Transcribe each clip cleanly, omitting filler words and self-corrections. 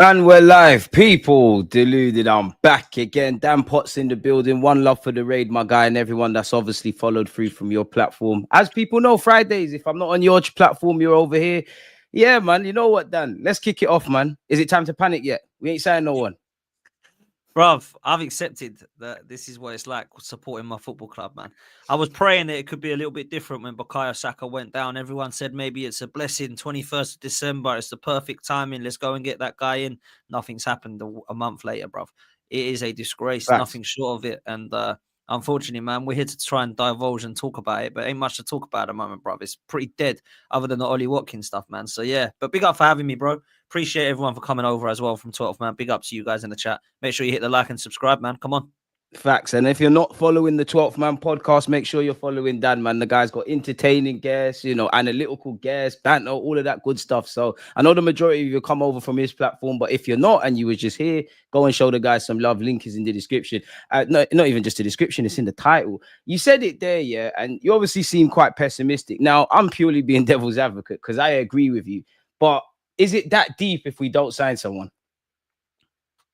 And we're live, people. Deluded. I'm back again. Dan Potts in the building. One love for the raid, my guy, and everyone that's obviously followed through from your platform. As people know, Fridays, if I'm not on your platform, you're over here. Yeah, man. You know what, Dan? Let's kick it off, man. Is it time to panic yet? We ain't saying no one. Bruv, I've accepted that this is what it's like supporting my football club, man. I was praying that it could be a little bit different when Bukayo Saka went down. Everyone said maybe it's a blessing, 21st of December, it's the perfect timing. Let's go and get that guy in. Nothing's happened a month later, bruv. It is a disgrace, Facts. nothing short of it. And unfortunately, man, we're here to try and divulge and talk about it, but ain't much to talk about at the moment, bruv. It's pretty dead other than the Ollie Watkins stuff, man. So, yeah, but big up for having me, bro. Appreciate everyone for coming over as well from 12th, man. Big up to you guys in the chat. Make sure you hit the like and subscribe, man. Come on. Facts. And if you're not following the 12th Man podcast, make sure you're following Dan, man. The guy's got entertaining guests, analytical guests, banter, all of that good stuff. So I know the majority of you come over from his platform, but if you're not and you were just here, go and show the guys some love. Link is in the description. No, not even just the description, it's in the title. You said it there, yeah, and you obviously seem quite pessimistic. Now, I'm purely being devil's advocate because I agree with you, but is it that deep if we don't sign someone?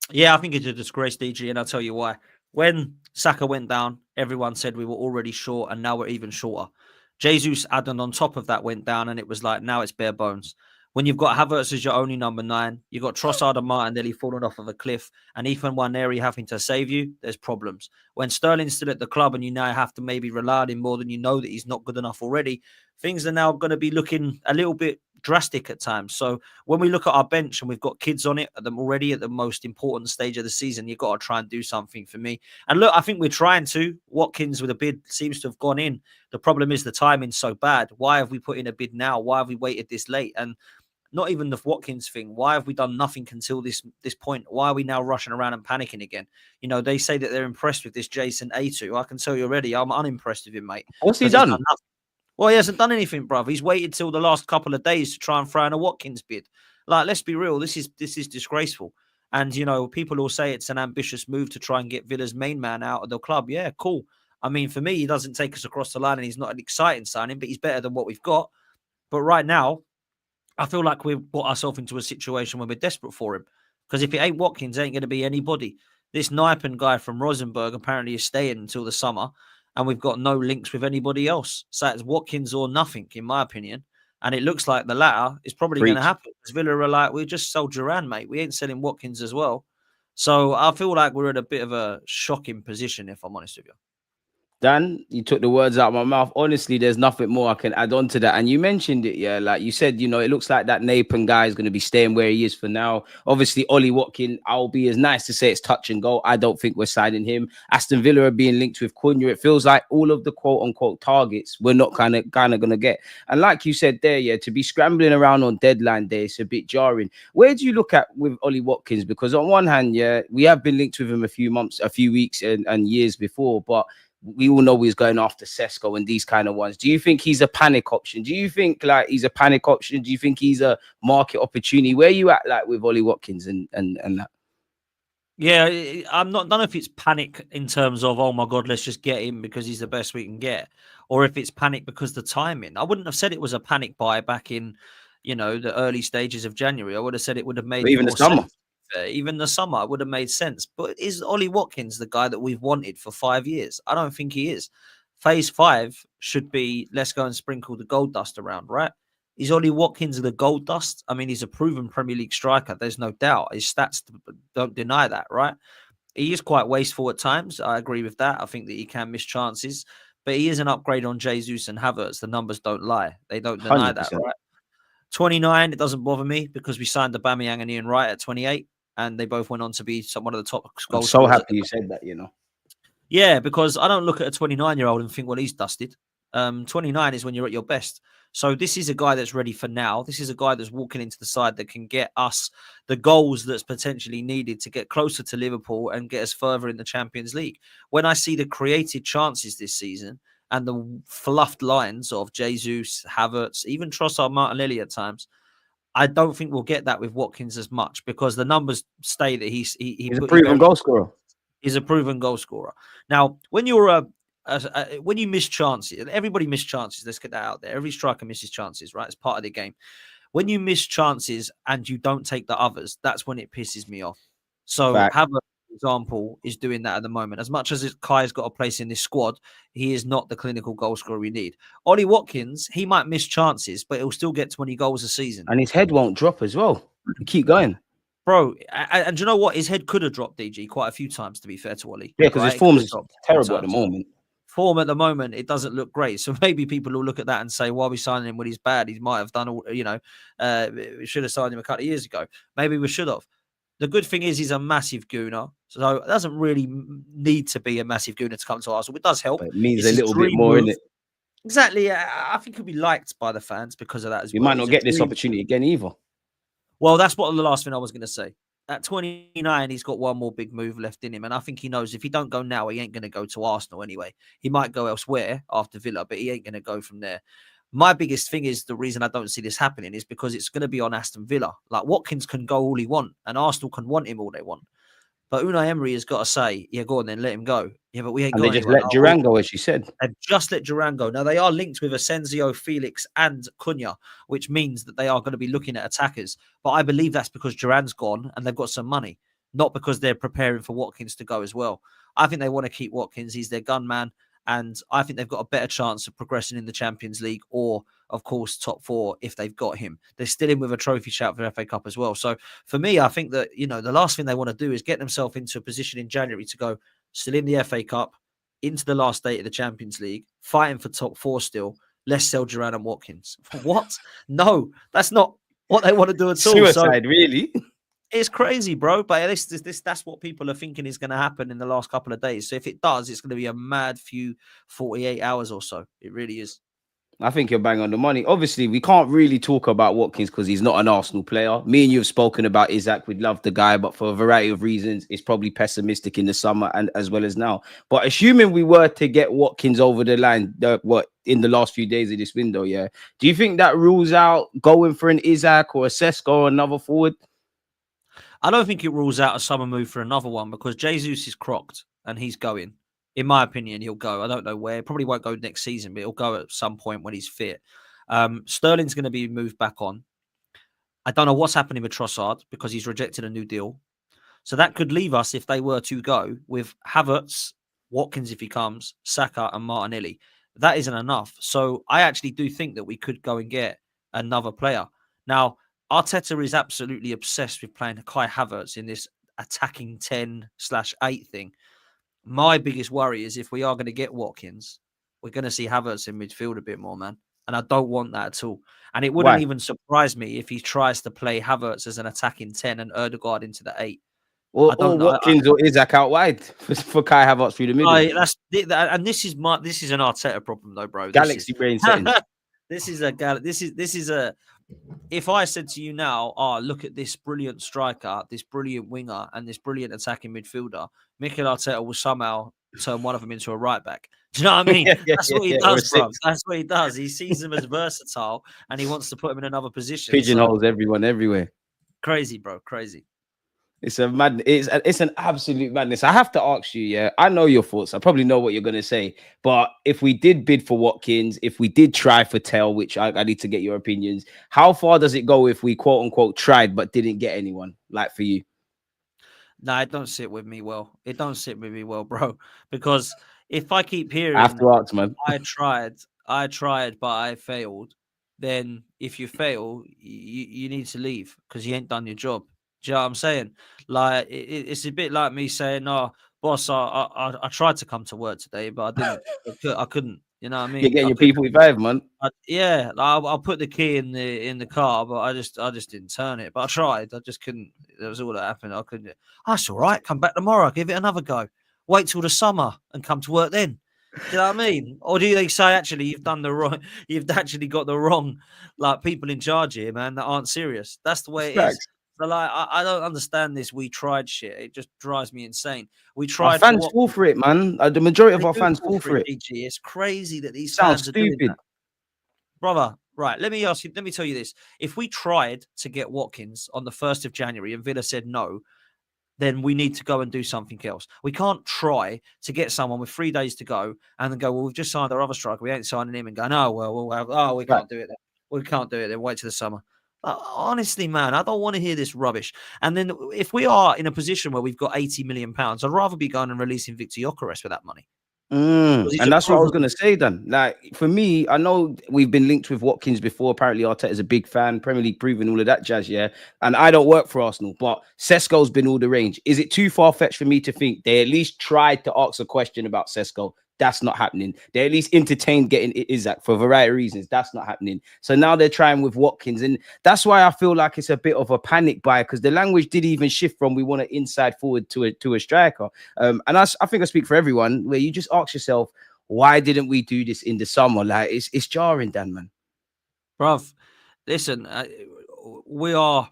Yeah, I think it's a disgrace, DG, and I'll tell you why. When Saka went down, everyone said we were already short, and now we're even shorter. Jesus added on top of that went down, and it was like, now it's bare bones. When you've got Havertz as your only number 9, you've got Trossard and Martinelli falling off of a cliff, and Ethan Nwaneri having to save you, there's problems. When Sterling's still at the club and you now have to maybe rely on him more than you know that he's not good enough already, things are now going to be looking a little bit drastic at times. So when we look at our bench and we've got kids on it at them already at the most important stage of the season, you've got to try and do something for me. And look, I think we're trying to. Watkins with a bid seems to have gone in. The problem is the timing's so bad. Why have we put in a bid now? Why have we waited this late? And not even the Watkins thing. Why have we done nothing until this point? Why are we now rushing around and panicking again? You know, they say that they're impressed with this Jason A2. I can tell you already, I'm unimpressed with him, mate. What's he done? Well, he hasn't done anything, bruv. He's waited till the last couple of days to try and throw in a Watkins bid. Like, let's be real. This is disgraceful. And, you know, people will say it's an ambitious move to try and get Villa's main man out of the club. Yeah, cool. I mean, for me, he doesn't take us across the line and he's not an exciting signing, but he's better than what we've got. But right now, I feel like we've got ourselves into a situation where we're desperate for him. Because if it ain't Watkins, it ain't going to be anybody. This Nypen guy from Rosenborg apparently is staying until the summer. And we've got no links with anybody else. So it's Watkins or nothing, in my opinion. And it looks like the latter is probably going to happen. Because Villa are like, we just sold Duran, mate. We ain't selling Watkins as well. So I feel like we're in a bit of a shocking position, if I'm honest with you. Dan, you took the words out of my mouth. Honestly, there's nothing more I can add on to that. And you mentioned it, yeah. Like you said, it looks like that Napen guy is going to be staying where he is for now. Obviously, Ollie Watkins, I'll be as nice to say it's touch and go. I don't think we're signing him. Aston Villa are being linked with Cunha. It feels like all of the quote unquote targets we're not kind of going to get. And like you said there, yeah, to be scrambling around on deadline day, it's a bit jarring. Where do you look at with Ollie Watkins? Because on one hand, yeah, we have been linked with him a few weeks and years before, but we all know he's going after Sesko and these kind of ones. Do you think he's a panic option? Do you think like he's a panic option? Do you think he's a market opportunity? Where are you at like with Ollie Watkins and that? Yeah, I'm not. I don't know if it's panic in terms of, oh my God, let's just get him because he's the best we can get, or if it's panic because the timing. I wouldn't have said it was a panic buy back in, the early stages of January. I would have said it would have made even the summer. Sense. Even the summer, it would have made sense. But is Ollie Watkins the guy that we've wanted for 5 years? I don't think he is. Phase 5 should be, let's go and sprinkle the gold dust around, right? Is Ollie Watkins the gold dust? I mean, he's a proven Premier League striker. There's no doubt. His stats don't deny that, right? He is quite wasteful at times. I agree with that. I think that he can miss chances. But he is an upgrade on Jesus and Havertz. The numbers don't lie. They don't deny 100%. That, right? 29, it doesn't bother me because we signed Aubameyang and Ian Wright at 28. And they both went on to be one of the top goals. I'm so happy you said that, Yeah, because I don't look at a 29-year-old and think, well, he's dusted. 29 is when you're at your best. So this is a guy that's ready for now. This is a guy that's walking into the side that can get us the goals that's potentially needed to get closer to Liverpool and get us further in the Champions League. When I see the created chances this season and the fluffed lines of Jesus, Havertz, even Trossard, Martinelli at times, I don't think we'll get that with Watkins as much because the numbers say that he's a proven goal scorer. He's a proven goal scorer. Now, when you're when you miss chances, everybody misses chances. Let's get that out there. Every striker misses chances, right? It's part of the game. when you miss chances and you don't take the others, that's when it pisses me off. So Fact. Havertz, for example, is doing that at the moment. As much as Kai's got a place in this squad, he is not the clinical goal scorer we need. Ollie Watkins, he might miss chances, but he'll still get 20 goals a season. And his head won't drop as well. You keep going. Bro, and you know what? His head could have dropped, DG, quite a few times, to be fair to Ollie. Yeah, because right? his form's terrible at the times. moment. Form at the moment, it doesn't look great. So maybe people will look at that and say, why are we signing him when he's bad? He might have done all, we should have signed him a couple of years ago. Maybe we should have. The good thing is he's a massive Gooner. So it doesn't really need to be a massive Gooner to come to Arsenal. It does help. But it means It's a his little bit dream more, move. innit? Exactly. I think he'll be liked by the fans because of that as You well. might not get this opportunity again either. Well, that's what the last thing I was going to say. At 29, he's got one more big move left in him. And I think he knows if he don't go now, he ain't going to go to Arsenal anyway. He might go elsewhere after Villa, but he ain't going to go from there. My biggest thing is the reason I don't see this happening is because it's going to be on Aston Villa. Like Watkins can go all he want and Arsenal can want him all they want. But Unai Emery has got to say, yeah, go on then, let him go. Yeah, but we ain't going And they just anywhere. let Duran go, as you said. They've just let Duran go. Now, they are linked with Asensio, Felix, and Cunha, which means that they are going to be looking at attackers. But I believe that's because Duran's gone and they've got some money, not because they're preparing for Watkins to go as well. I think they want to keep Watkins. He's their gun man. And I think they've got a better chance of progressing in the Champions League or, of course, top four if they've got him. They're still in with a trophy shout for FA Cup as well. So for me, I think that, the last thing they want to do is get themselves into a position in January to go still in the FA Cup, into the last day of the Champions League, fighting for top four still. Let's sell Duran and Watkins. What? No, that's not what they want to do at all. Suicide, really? It's crazy, bro. But that's what people are thinking is going to happen in the last couple of days. So if it does, it's going to be a mad few 48 hours or so. It really is. I think you're bang on the money. Obviously, we can't really talk about Watkins because he's not an Arsenal player. Me and you have spoken about Isaac. We'd love the guy, but for a variety of reasons, it's probably pessimistic in the summer and as well as now. But assuming we were to get Watkins over the line, in the last few days of this window, yeah, do you think that rules out going for an Isaac or a Sesko or another forward? I don't think it rules out a summer move for another one because Jesus is crocked and he's going. In my opinion, he'll go. I don't know where. Probably won't go next season, but he'll go at some point when he's fit. Sterling's going to be moved back on. I don't know what's happening with Trossard because he's rejected a new deal. So that could leave us, if they were to go, with Havertz, Watkins if he comes, Saka and Martinelli. That isn't enough. So I actually do think that we could go and get another player. Now, Arteta is absolutely obsessed with playing Kai Havertz in this attacking 10/8 thing. My biggest worry is if we are going to get Watkins, we're going to see Havertz in midfield a bit more, man. And I don't want that at all. And it wouldn't even surprise me if he tries to play Havertz as an attacking 10 and Ødegaard into the 8. Or Watkins or Isaac out wide for Kai Havertz through the middle. And this is an Arteta problem though, bro. Galaxy brain settings. This is a. If I said to you now, look at this brilliant striker, this brilliant winger, and this brilliant attacking midfielder, Mikel Arteta will somehow turn one of them into a right back. Do you know what I mean? That's what he does, bro. That's what he does. He sees them as versatile, and he wants to put them in another position. Pigeonholes everyone everywhere. Crazy, bro. Crazy. It's a mad. It's an absolute madness. I have to ask you, yeah. I know your thoughts. I probably know what you're gonna say. But if we did bid for Watkins, if we did try for Tell, which I need to get your opinions, how far does it go if we quote unquote tried but didn't get anyone? Like for you? No, it don't sit with me well. It don't sit with me well, bro. Because if I keep hearing, I have to ask, man. I tried, but I failed. Then if you fail, you need to leave because you ain't done your job. Do you know what I'm saying? Like it's a bit like me saying, "Oh, boss, I tried to come to work today, but I didn't. I couldn't." You know what I mean? You're getting your P45, man. I'll put the key in the car, but I just didn't turn it. But I tried. I just couldn't. That was all that happened. I couldn't. That's all right. Come back tomorrow. Give it another go. Wait till the summer and come to work then. Do you know what I mean? Or do they say actually you've done the wrong? You've actually got the wrong, like people in charge here, man, that aren't serious. That's the way it is. So like, I don't understand this. We tried shit. It just drives me insane. We tried. Our fans fall for it, man. The majority of our fans fall for it. It's crazy that these Sounds fans are stupid, doing that. Brother. Right. Let me tell you this. If we tried to get Watkins on the 1st of January and Villa said no, then we need to go and do something else. We can't try to get someone with 3 days to go and then go, well, we've just signed our other striker. We ain't signing him and go, no, we can't do it then. We can't do it then. Wait till the summer. Honestly, man, I don't want to hear this rubbish. And then if we are in a position where we've got 80 million pounds, I'd rather be going and releasing Victor Gyökeres for that money. And that's what I was going to say then. Like, for me, I know we've been linked with Watkins before. Apparently, Arteta's a big fan, Premier League proven, all of that jazz, yeah? And I don't work for Arsenal, but Sesko's been all the range. Is it too far-fetched for me to think they at least tried to ask a question about Sesko? That's not happening. They at least entertained getting Isaac for a variety of reasons. That's not happening. So now they're trying with Watkins. And that's why I feel like it's a bit of a panic buy, because the language did even shift from we want an inside forward to a striker. And I think I speak for everyone, where you just ask yourself, why didn't we do this in the summer? Like, it's jarring, Dan, man. Bruv, listen, we are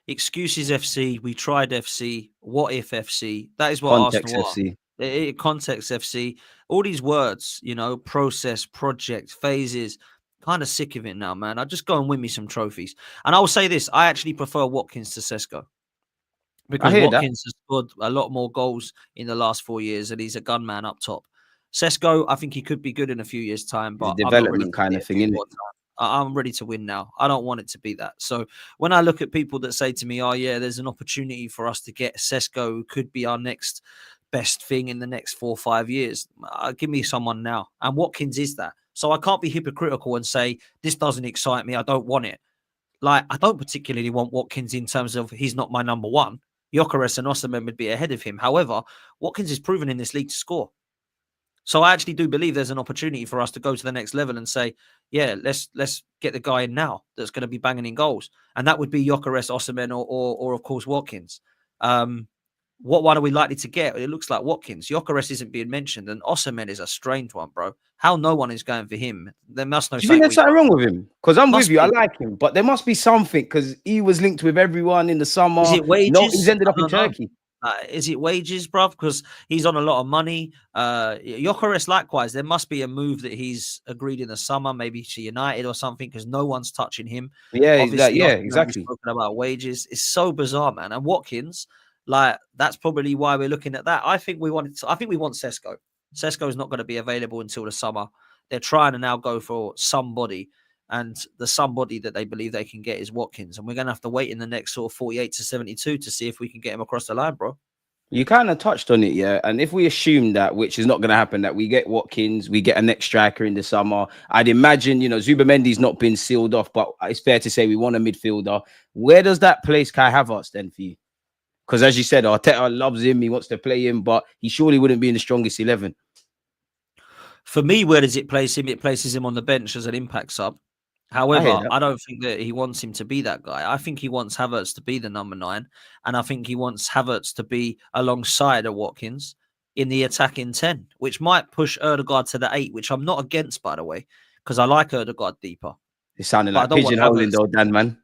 excuses FC. We tried FC. What if FC? That is what Context Arsenal FC. are. Context FC, all these words, process, project, phases, kind of sick of it now, man. I just go and win me some trophies. And I will say this, I actually prefer Watkins to Sesko, because Watkins has scored a lot more goals in the last 4 years, and he's a gunman up top. Sesko, I think he could be good in a few years' time, but it's a development kind of thing, isn't it? I'm ready to win now. I don't want it to be that. So when I look at people that say to me, oh, yeah, there's an opportunity for us to get Sesko, who could be our next best thing in the next 4 or 5 years, give me someone now. And Watkins is that. So I can't be hypocritical and say, this doesn't excite me, I don't want it. Like, I don't particularly want Watkins in terms of he's not my number one. Gyökeres and Osimhen would be ahead of him. However, Watkins is proven in this league to score. So I actually do believe there's an opportunity for us to go to the next level and say, yeah, let's get the guy in now that's going to be banging in goals. And that would be Gyökeres, Osimhen, or of course, Watkins. What one are we likely to get? It looks like Watkins. Gyökeres isn't being mentioned, and Osimhen is a strange one, bro. How no one is going for him? There must know. Do you think there's something wrong with him? Because I'm with you, I like him, but there must be something, because he was linked with everyone in the summer. Is it wages? No, he's ended up in Turkey. Is it wages, bruv? Because he's on a lot of money. Gyökeres, likewise, there must be a move that he's agreed in the summer, maybe to United or something, because no one's touching him. Yeah, exactly. Spoken about wages. It's so bizarre, man. And Watkins, like, that's probably why we're looking at that. I think we want Sesko. Sesko is not going to be available until the summer. They're trying to now go for somebody, and the somebody that they believe they can get is Watkins. And we're going to have to wait in the next sort of 48 to 72 to see if we can get him across the line, bro. You kind of touched on it, yeah. And if we assume that, which is not going to happen, that we get Watkins, we get a next striker in the summer, I'd imagine, Zubamendi's not been sealed off, but it's fair to say we want a midfielder. Where does that place Kai Havertz then for you? Because as you said, Arteta loves him, he wants to play him, but he surely wouldn't be in the strongest 11. For me, where does it place him? It places him on the bench as an impact sub. However, I don't think that he wants him to be that guy. I think he wants Havertz to be the number 9. And I think he wants Havertz to be alongside a Watkins in the attacking 10, which might push Ødegaard to the 8, which I'm not against, by the way, because I like Ødegaard deeper. It sounded like pigeonholing though, Dan, man.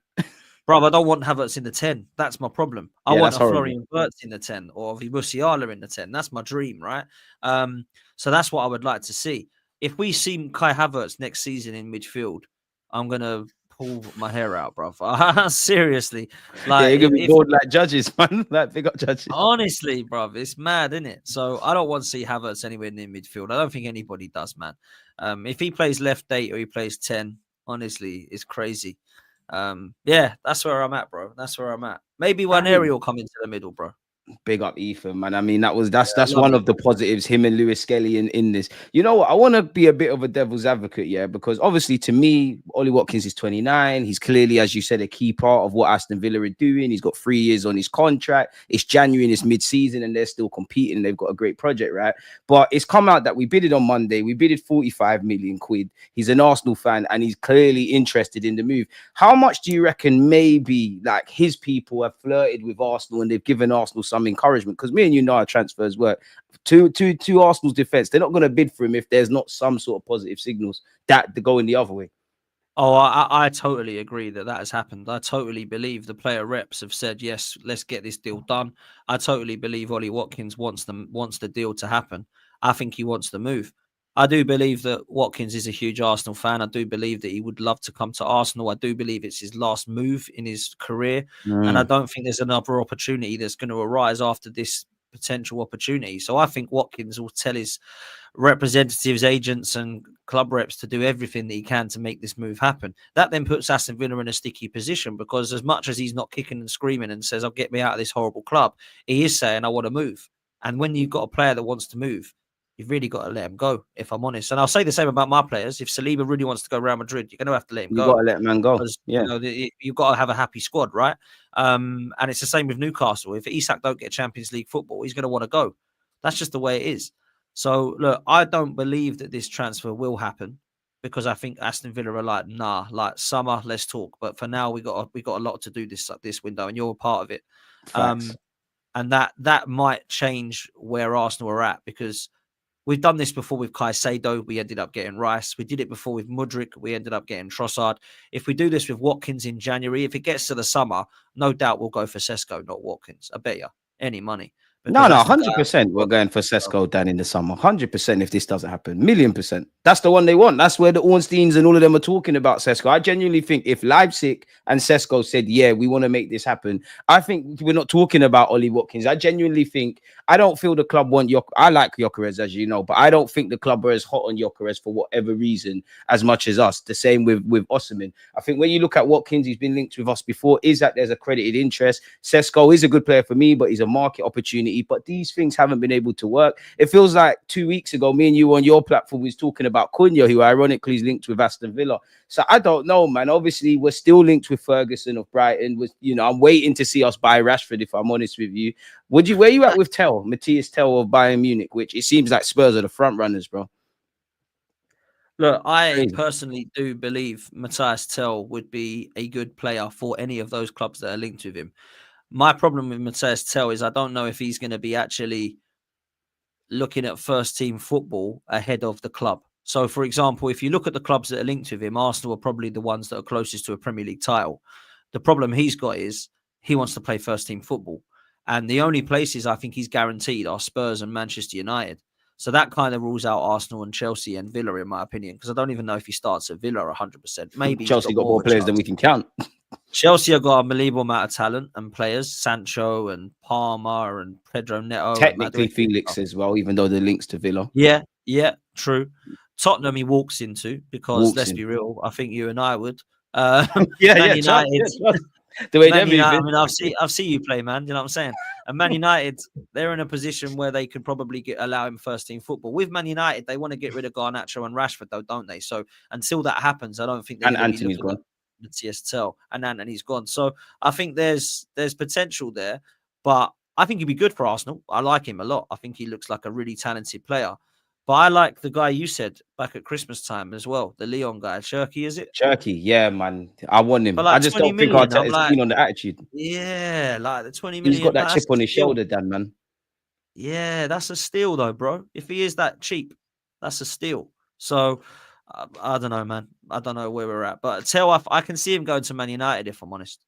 Bro, I don't want Havertz in the 10. That's my problem. I want a Florian Wirtz in the 10 or a Musiala in the 10. That's my dream, right? So that's what I would like to see. If we see Kai Havertz next season in midfield, I'm going to pull my hair out, bro. Seriously. Like, you're going to be bored like judges, man. Like big up judges. Honestly, bro, it's mad, isn't it? So I don't want to see Havertz anywhere near midfield. I don't think anybody does, man. If he plays left 8 or he plays 10, honestly, it's crazy. Yeah, that's where I'm at, bro. That's where I'm at. Maybe Managerial will come into the middle, bro. Big up Ethan, man. I mean, that's one of the positives, him and Lewis Skelly in this. You know what? I want to be a bit of a devil's advocate, yeah, because obviously to me, Ollie Watkins is 29. He's clearly, as you said, a key part of what Aston Villa are doing. He's got 3 years on his contract. It's January and it's mid-season and they're still competing. They've got a great project, right? But it's come out that we bidded on Monday. We bidded 45 million quid. He's an Arsenal fan and he's clearly interested in the move. How much do you reckon maybe like his people have flirted with Arsenal and they've given Arsenal some encouragement? Because me and you know how transfers work. To Arsenal's defense, they're not going to bid for him if there's not some sort of positive signals that they're going the other way. Oh, I totally agree that has happened. I totally believe the player reps have said, yes, let's get this deal done. I totally believe Ollie Watkins wants the deal to happen. I think he wants the move. I do believe that Watkins is a huge Arsenal fan. I do believe that he would love to come to Arsenal. I do believe it's his last move in his career. And I don't think there's another opportunity that's going to arise after this potential opportunity. So I think Watkins will tell his representatives, agents, and club reps to do everything that he can to make this move happen. That then puts Aston Villa in a sticky position, because as much as he's not kicking and screaming and says, "I'll get me out of this horrible club," he is saying, "I want to move." And when you've got a player that wants to move, you've really got to let him go, if I'm honest. And I'll say the same about my players. If Saliba really wants to go Real Madrid, you're going to have to let him You go. got to let man go. Because, Yeah. You've got to have a happy squad, right? And it's the same with Newcastle. If Isak don't get Champions League football, he's going to want to go. That's just the way it is. So, look, I don't believe that this transfer will happen, because I think Aston Villa are like, nah, like summer, let's talk. But for now, we got a lot to do this window, and you're a part of it. And that might change where Arsenal are at, because we've done this before with Caicedo. We ended up getting Rice. We did it before with Mudryk. We ended up getting Trossard. If we do this with Watkins in January, if it gets to the summer, no doubt we'll go for Sesko, not Watkins. I bet you any money. No, 100% we're going for Sesko down in the summer. 100% if this doesn't happen. 1,000,000%. That's the one they want. That's where the Ornsteins and all of them are talking about Sesko. I genuinely think if Leipzig and Sesko said, yeah, we want to make this happen, I think we're not talking about Ollie Watkins. I genuinely think, I don't feel the club want I like Gyökeres, as you know, but I don't think the club are as hot on Gyökeres for whatever reason as much as us. The same with Osimhen. I think when you look at Watkins, he's been linked with us before, is that there's accredited interest. Sesko is a good player for me, but he's a market opportunity. But these things haven't been able to work. It feels like 2 weeks ago, me and you on your platform was talking about Cunha, who ironically is linked with Aston Villa. So I don't know, man. Obviously, we're still linked with Ferguson of Brighton. I'm waiting to see us buy Rashford, if I'm honest with you. Where you at with Matthias Tell of Bayern Munich, which it seems like Spurs are the front runners, bro? Look, I personally do believe Matthias Tell would be a good player for any of those clubs that are linked with him. My problem with Matthias Tell is I don't know if he's going to be actually looking at first team football ahead of the club. So, for example, if you look at the clubs that are linked with him, Arsenal are probably the ones that are closest to a Premier League title. The problem he's got is he wants to play first team football. And the only places I think he's guaranteed are Spurs and Manchester United. So that kind of rules out Arsenal and Chelsea and Villa, in my opinion, because I don't even know if he starts at Villa 100%. Maybe Chelsea got more players than we can count. Chelsea have got a unbelievable amount of talent and players, Sancho and Palmer and Pedro Neto. Technically Felix as well, even though the links to Villa. Yeah, true. Tottenham he walks into, because let's be real, I think you and I would. United, the way Man United, I mean, I've seen you play, man. You know what I'm saying? And Man United, they're in a position where they could probably allow him first team football. With Man United, they want to get rid of Garnacho and Rashford, though, don't they? So until that happens, I don't think they're going to be looking at Matthias Tell, and Anthony's gone. So I think there's potential there, but I think he'd be good for Arsenal. I like him a lot. I think he looks like a really talented player. But I like the guy you said back at Christmas time as well, the Leon guy. Cherky, is it? Cherky, yeah, man. I want him. Like I just don't think Arteta's keen on the attitude. Yeah, like the 20 million. He's got that chip on his shoulder, Dan, man. Yeah, that's a steal, though, bro. If he is that cheap, that's a steal. So, I don't know, man. I don't know where we're at. But I can see him going to Man United, if I'm honest.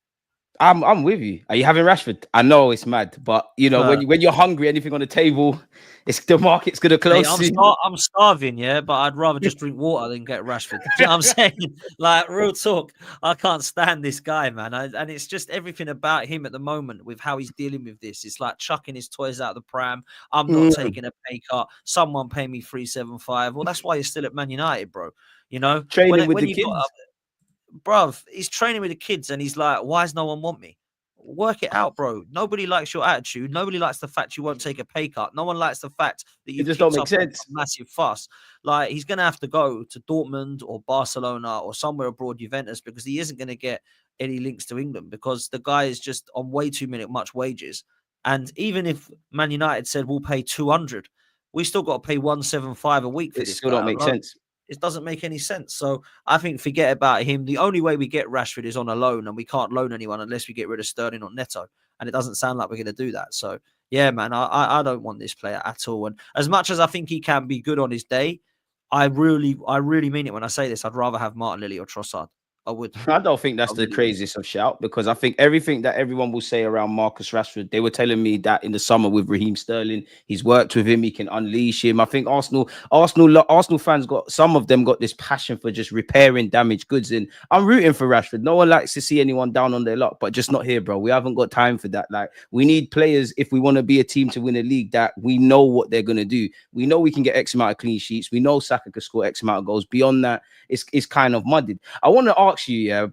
I'm with you. Are you having Rashford? I know it's mad, but when you're hungry, anything on the table, the market's gonna close. I'm starving, yeah, but I'd rather just drink water than get Rashford. You know what I'm saying? Like, real talk, I can't stand this guy, man. And it's just everything about him at the moment with how he's dealing with this. It's like chucking his toys out of the pram. I'm not taking a pay cut. Someone pay me 375. Well, that's why you're still at Man United, bro. You know, training with the kids. Bruv, he's training with the kids and he's like, why does no one want me? Work it out, bro. Nobody likes your attitude. Nobody likes the fact you won't take a pay cut. No one likes the fact that you just don't make sense. A massive fuss. Like, he's going to have to go to Dortmund or Barcelona or somewhere abroad, Juventus, because he isn't going to get any links to England, because the guy is just on way too much wages. And even if Man United said we'll pay 200, we still got to pay 175 a week for this. It still don't make sense. It doesn't make any sense. So I think forget about him. The only way we get Rashford is on a loan, and we can't loan anyone unless we get rid of Sterling or Neto. And it doesn't sound like we're going to do that. So, yeah, man, I don't want this player at all. And as much as I think he can be good on his day, I really mean it when I say this. I'd rather have Martinelli or Trossard I would. I don't think I that's the really would. craziest of shout, because I think everything that everyone will say around Marcus Rashford, they were telling me that in the summer with Raheem Sterling, he's worked with him, he can unleash him. I think Arsenal fans got, some of them got this passion for just repairing damaged goods, and I'm rooting for Rashford. No one likes to see anyone down on their luck, but just not here, bro. We haven't got time for that. Like, we need players, if we want to be a team to win a league, that we know what they're gonna do. We know we can get X amount of clean sheets. We know Saka can score X amount of goals. Beyond that, it's kind of muddied. I want to ask you, yeah,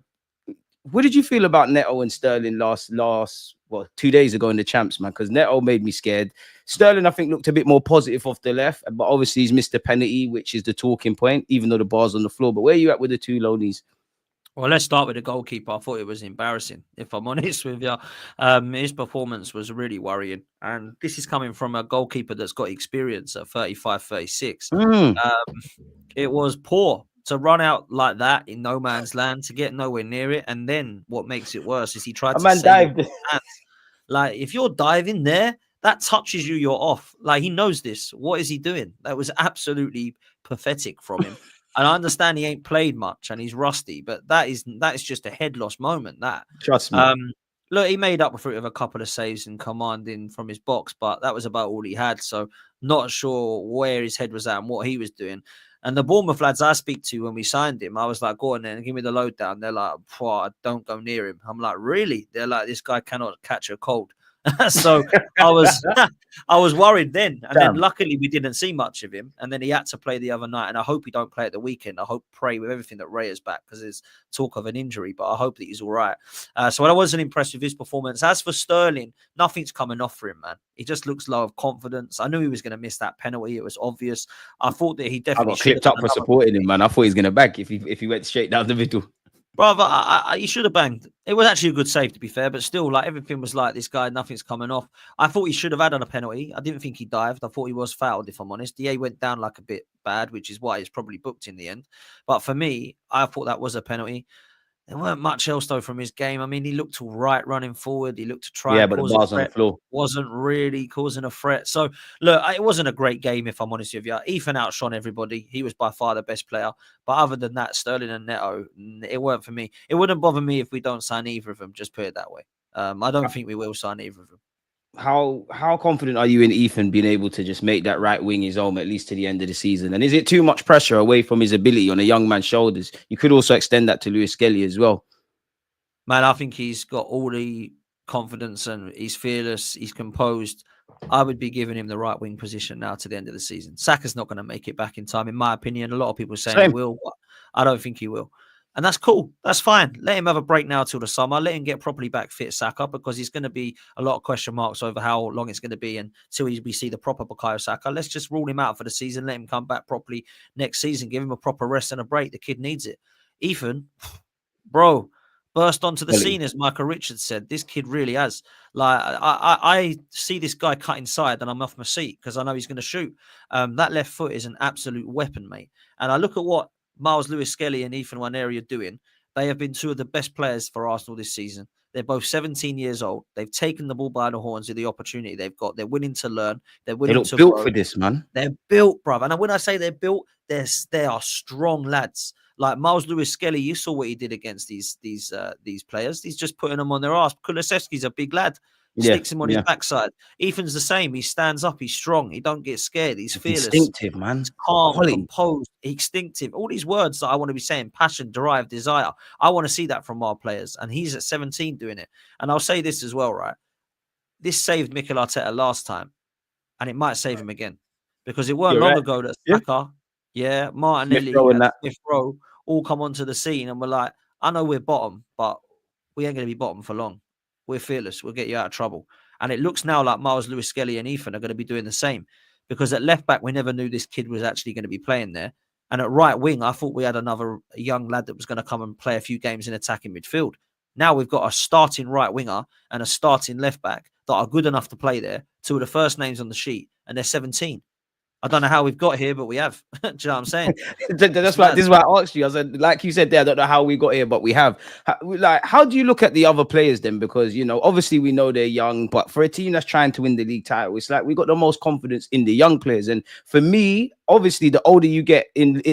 what did you feel about Neto and Sterling last 2 days ago in the champs, man? Because Neto made me scared. Sterling, I think, looked a bit more positive off the left, but obviously he's missed the penalty, which is the talking point, even though the bar's on the floor. But where are you at with the two lonies? Well, let's start with the goalkeeper. I thought it was embarrassing, if I'm honest with you. His performance was really worrying. And this is coming from a goalkeeper that's got experience at 35, 36. Mm. It was poor to run out like that in no man's land, to get nowhere near it. And then what makes it worse is he tried A to man save it dived. with his hands. Like, if you're diving there, that touches you, you're off. Like, he knows this. What is he doing? That was absolutely pathetic from him. And I understand he ain't played much and he's rusty, but that is just a head loss moment. That Trust me. Look, he made up for it with a couple of saves and commanding from his box, but that was about all he had. So not sure where his head was at and what he was doing. And the Bournemouth lads I speak to when we signed him, I was like, go on then, give me the lowdown. They're like, don't go near him. I'm like, really? They're like, this guy cannot catch a cold. So I was worried then. And then luckily we didn't see much of him. And then he had to play the other night. And I hope he don't play at the weekend. I pray with everything that Ray is back, because there's talk of an injury, but I hope that he's all right. So I wasn't impressed with his performance. As for Sterling, nothing's coming off for him, man. He just looks low of confidence. I knew he was going to miss that penalty. It was obvious. I thought that he definitely got clipped up for supporting him, man. I thought he was going to back if he went straight down the middle. Brother, he should have banged. It was actually a good save, to be fair, but still, like, everything was like, this guy, nothing's coming off. I thought he should have had on a penalty. I didn't think he dived. I thought he was fouled, if I'm honest. DA went down like a bit bad, which is why he's probably booked in the end. But for me, I thought that was a penalty. There weren't much else, though, from his game. I mean, he looked all right running forward. He looked to try and but cause the bar's a on threat. the floor. Wasn't really causing a threat. So, look, it wasn't a great game, if I'm honest with you. Ethan outshone everybody. He was by far the best player. But other than that, Sterling and Neto, it weren't for me. It wouldn't bother me if we don't sign either of them, just put it that way. I don't think we will sign either of them. How confident are you in Ethan being able to just make that right wing his own, at least to the end of the season? And is it too much pressure away from his ability on a young man's shoulders? You could also extend that to Lewis Skelly as well. Man, I think he's got all the confidence and he's fearless. He's composed. I would be giving him the right wing position now to the end of the season. Saka's not going to make it back in time, in my opinion. A lot of people are saying he will. But I don't think he will. And that's cool. That's fine. Let him have a break now till the summer. Let him get properly back fit, Saka, because he's going to be a lot of question marks over how long it's going to be until we see the proper Bukayo Saka. Let's just rule him out for the season. Let him come back properly next season. Give him a proper rest and a break. The kid needs it. Ethan, bro, burst onto the scene, as Michael Richards said. This kid really has. Like, I see this guy cut inside and I'm off my seat because I know he's going to shoot. That left foot is an absolute weapon, mate. And I look at what Miles Lewis-Skelly and Ethan Nwaneri are doing. They have been two of the best players for Arsenal this season. They're both 17 years old. They've taken the ball by the horns with the opportunity they've got. They're willing to learn. They're willing to built grow. for this, man. They're built, brother. And when I say they're built, they are strong lads. Like Miles Lewis-Skelly, you saw what he did against these players. He's just putting them on their ass. Kulusevski's a big lad. Sticks him on his backside. Ethan's the same. He stands up. He's strong. He don't get scared. He's fearless. Instinctive, man. He's calm, composed, instinctive. All these words that I want to be saying, passion, drive, desire. I want to see that from our players. And he's at 17 doing it. And I'll say this as well, right? This saved Mikel Arteta last time. And it might save him again. Because it weren't long ago that Saka, Martinelli, and Smith Rowe all come onto the scene and we're like, I know we're bottom, but we ain't going to be bottom for long. We're fearless. We'll get you out of trouble. And it looks now like Miles Lewis-Skelly and Ethan are going to be doing the same. Because at left back, we never knew this kid was actually going to be playing there. And at right wing, I thought we had another young lad that was going to come and play a few games in attacking midfield. Now we've got a starting right winger and a starting left back that are good enough to play there. Two of the first names on the sheet, and they're 17. I don't know how we've got here, but we have. Do you know what I'm saying? That's why this is why I asked you. I said, like you said there, I don't know how we got here, but we have. How do you look at the other players then? Because obviously we know they're young, but for a team that's trying to win the league title, it's like we got the most confidence in the young players. And for me, obviously, the older you get,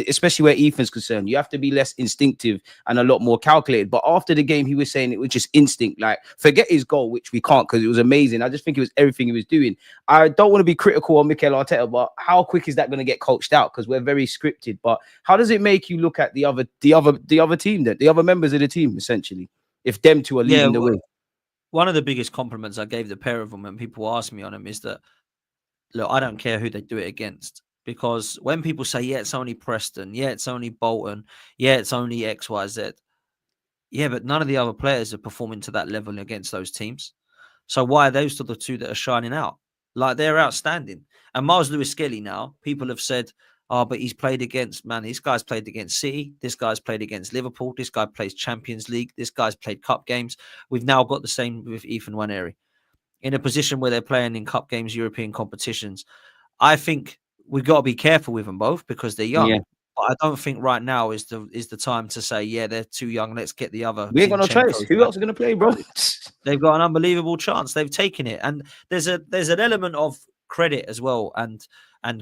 especially where Ethan's concerned, you have to be less instinctive and a lot more calculated. But after the game, he was saying it was just instinct. Like, forget his goal, which we can't because it was amazing. I just think it was everything he was doing. I don't want to be critical on Mikel Arteta, but how quick is that going to get coached out? Because we're very scripted. But how does it make you look at the other team, the other members of the team, essentially, if them two are leading the way? One of the biggest compliments I gave the pair of them, and people ask me on them, is that, look, I don't care who they do it against. Because when people say, yeah, it's only Preston, yeah, it's only Bolton, yeah, it's only XYZ, yeah, but none of the other players are performing to that level against those teams. So why are those the two that are shining out? Like, they're outstanding. And Miles Lewis-Skelly now, people have said, oh, but he's played against, man, this guy's played against City, this guy's played against Liverpool, this guy plays Champions League, this guy's played cup games. We've now got the same with Ethan Nwaneri. In a position where they're playing in cup games, European competitions, I think we've got to be careful with them both because they're young. Yeah. But I don't think right now is the time to say, yeah, they're too young. Let's get the other. We ain't got no choice. Who else is going to play, bro? They've got an unbelievable chance. They've taken it, and there's an element of credit as well, and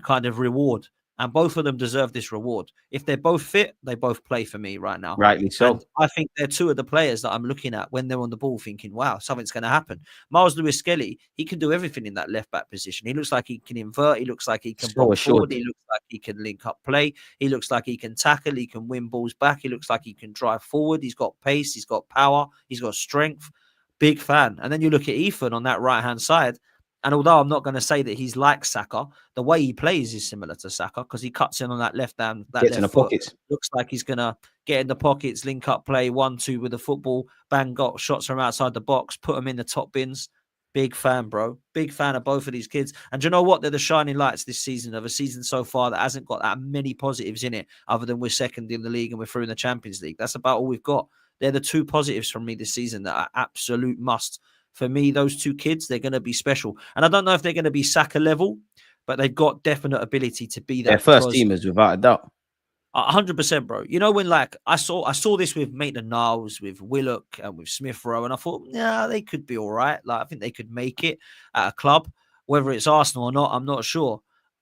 kind of reward. And both of them deserve this reward. If they're both fit, they both play for me right now. Rightly so. And I think they're two of the players that I'm looking at when they're on the ball thinking, wow, something's going to happen. Miles Lewis-Skelly, he can do everything in that left-back position. He looks like he can invert. He looks like he can ball forward. He looks like he can link up play. He looks like he can tackle. He can win balls back. He looks like he can drive forward. He's got pace. He's got power. He's got strength. Big fan. And then you look at Ethan on that right-hand side. And although I'm not going to say that he's like Saka, the way he plays is similar to Saka because he cuts in on that left hand, that gets left in the foot. Pockets. Looks like he's going to get in the pockets, link up play, 1-2 with the football, bang, got shots from outside the box, put them in the top bins. Big fan, bro. Big fan of both of these kids. And do you know what? They're the shining lights this season of a season so far that hasn't got that many positives in it other than we're second in the league and we're through in the Champions League. That's about all we've got. They're the two positives from me this season that are absolute must. For me, those two kids, they're going to be special. And I don't know if they're going to be Saka level, but they've got definite ability to be that. They're first teamers, without a doubt. 100%, bro. You know, when like I saw this with Maitland-Niles, with Willock, and with Smith Rowe, and I thought, yeah, they could be all right. Like, I think they could make it at a club. Whether it's Arsenal or not, I'm not sure.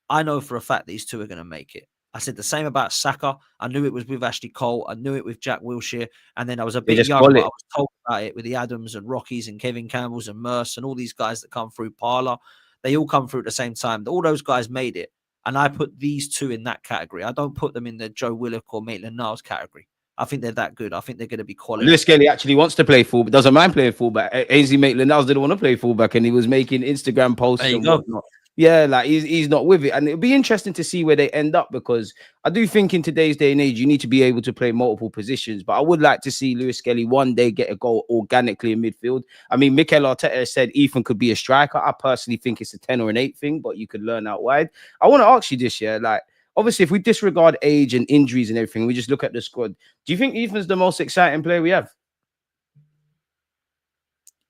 I know for a fact these two are going to make it. I said the same about Saka. I knew it was with Ashley Cole. I knew it with Jack Wilshere. And then I was a bit young, but I was told about it with the Adams and Rockies and Kevin Campbells and Merce and all these guys that come through Parlour. They all come through at the same time. All those guys made it. And I put these two in that category. I don't put them in the Joe Willock or Maitland-Niles category. I think they're that good. I think they're going to be quality. Lewis-Skelly actually wants to play fullback, doesn't mind playing fullback. Ainsley Maitland-Niles didn't want to play fullback, and he was making Instagram posts and whatnot. Yeah, like he's not with it. And it'll be interesting to see where they end up because I do think in today's day and age, you need to be able to play multiple positions. But I would like to see Lewis-Skelly one day get a goal organically in midfield. I mean, Mikel Arteta said Ethan could be a striker. I personally think it's a 10 or an 8 thing, but you could learn out wide. I want to ask you this, yeah, like, obviously, if we disregard age and injuries and everything, we just look at the squad. Do you think Ethan's the most exciting player we have?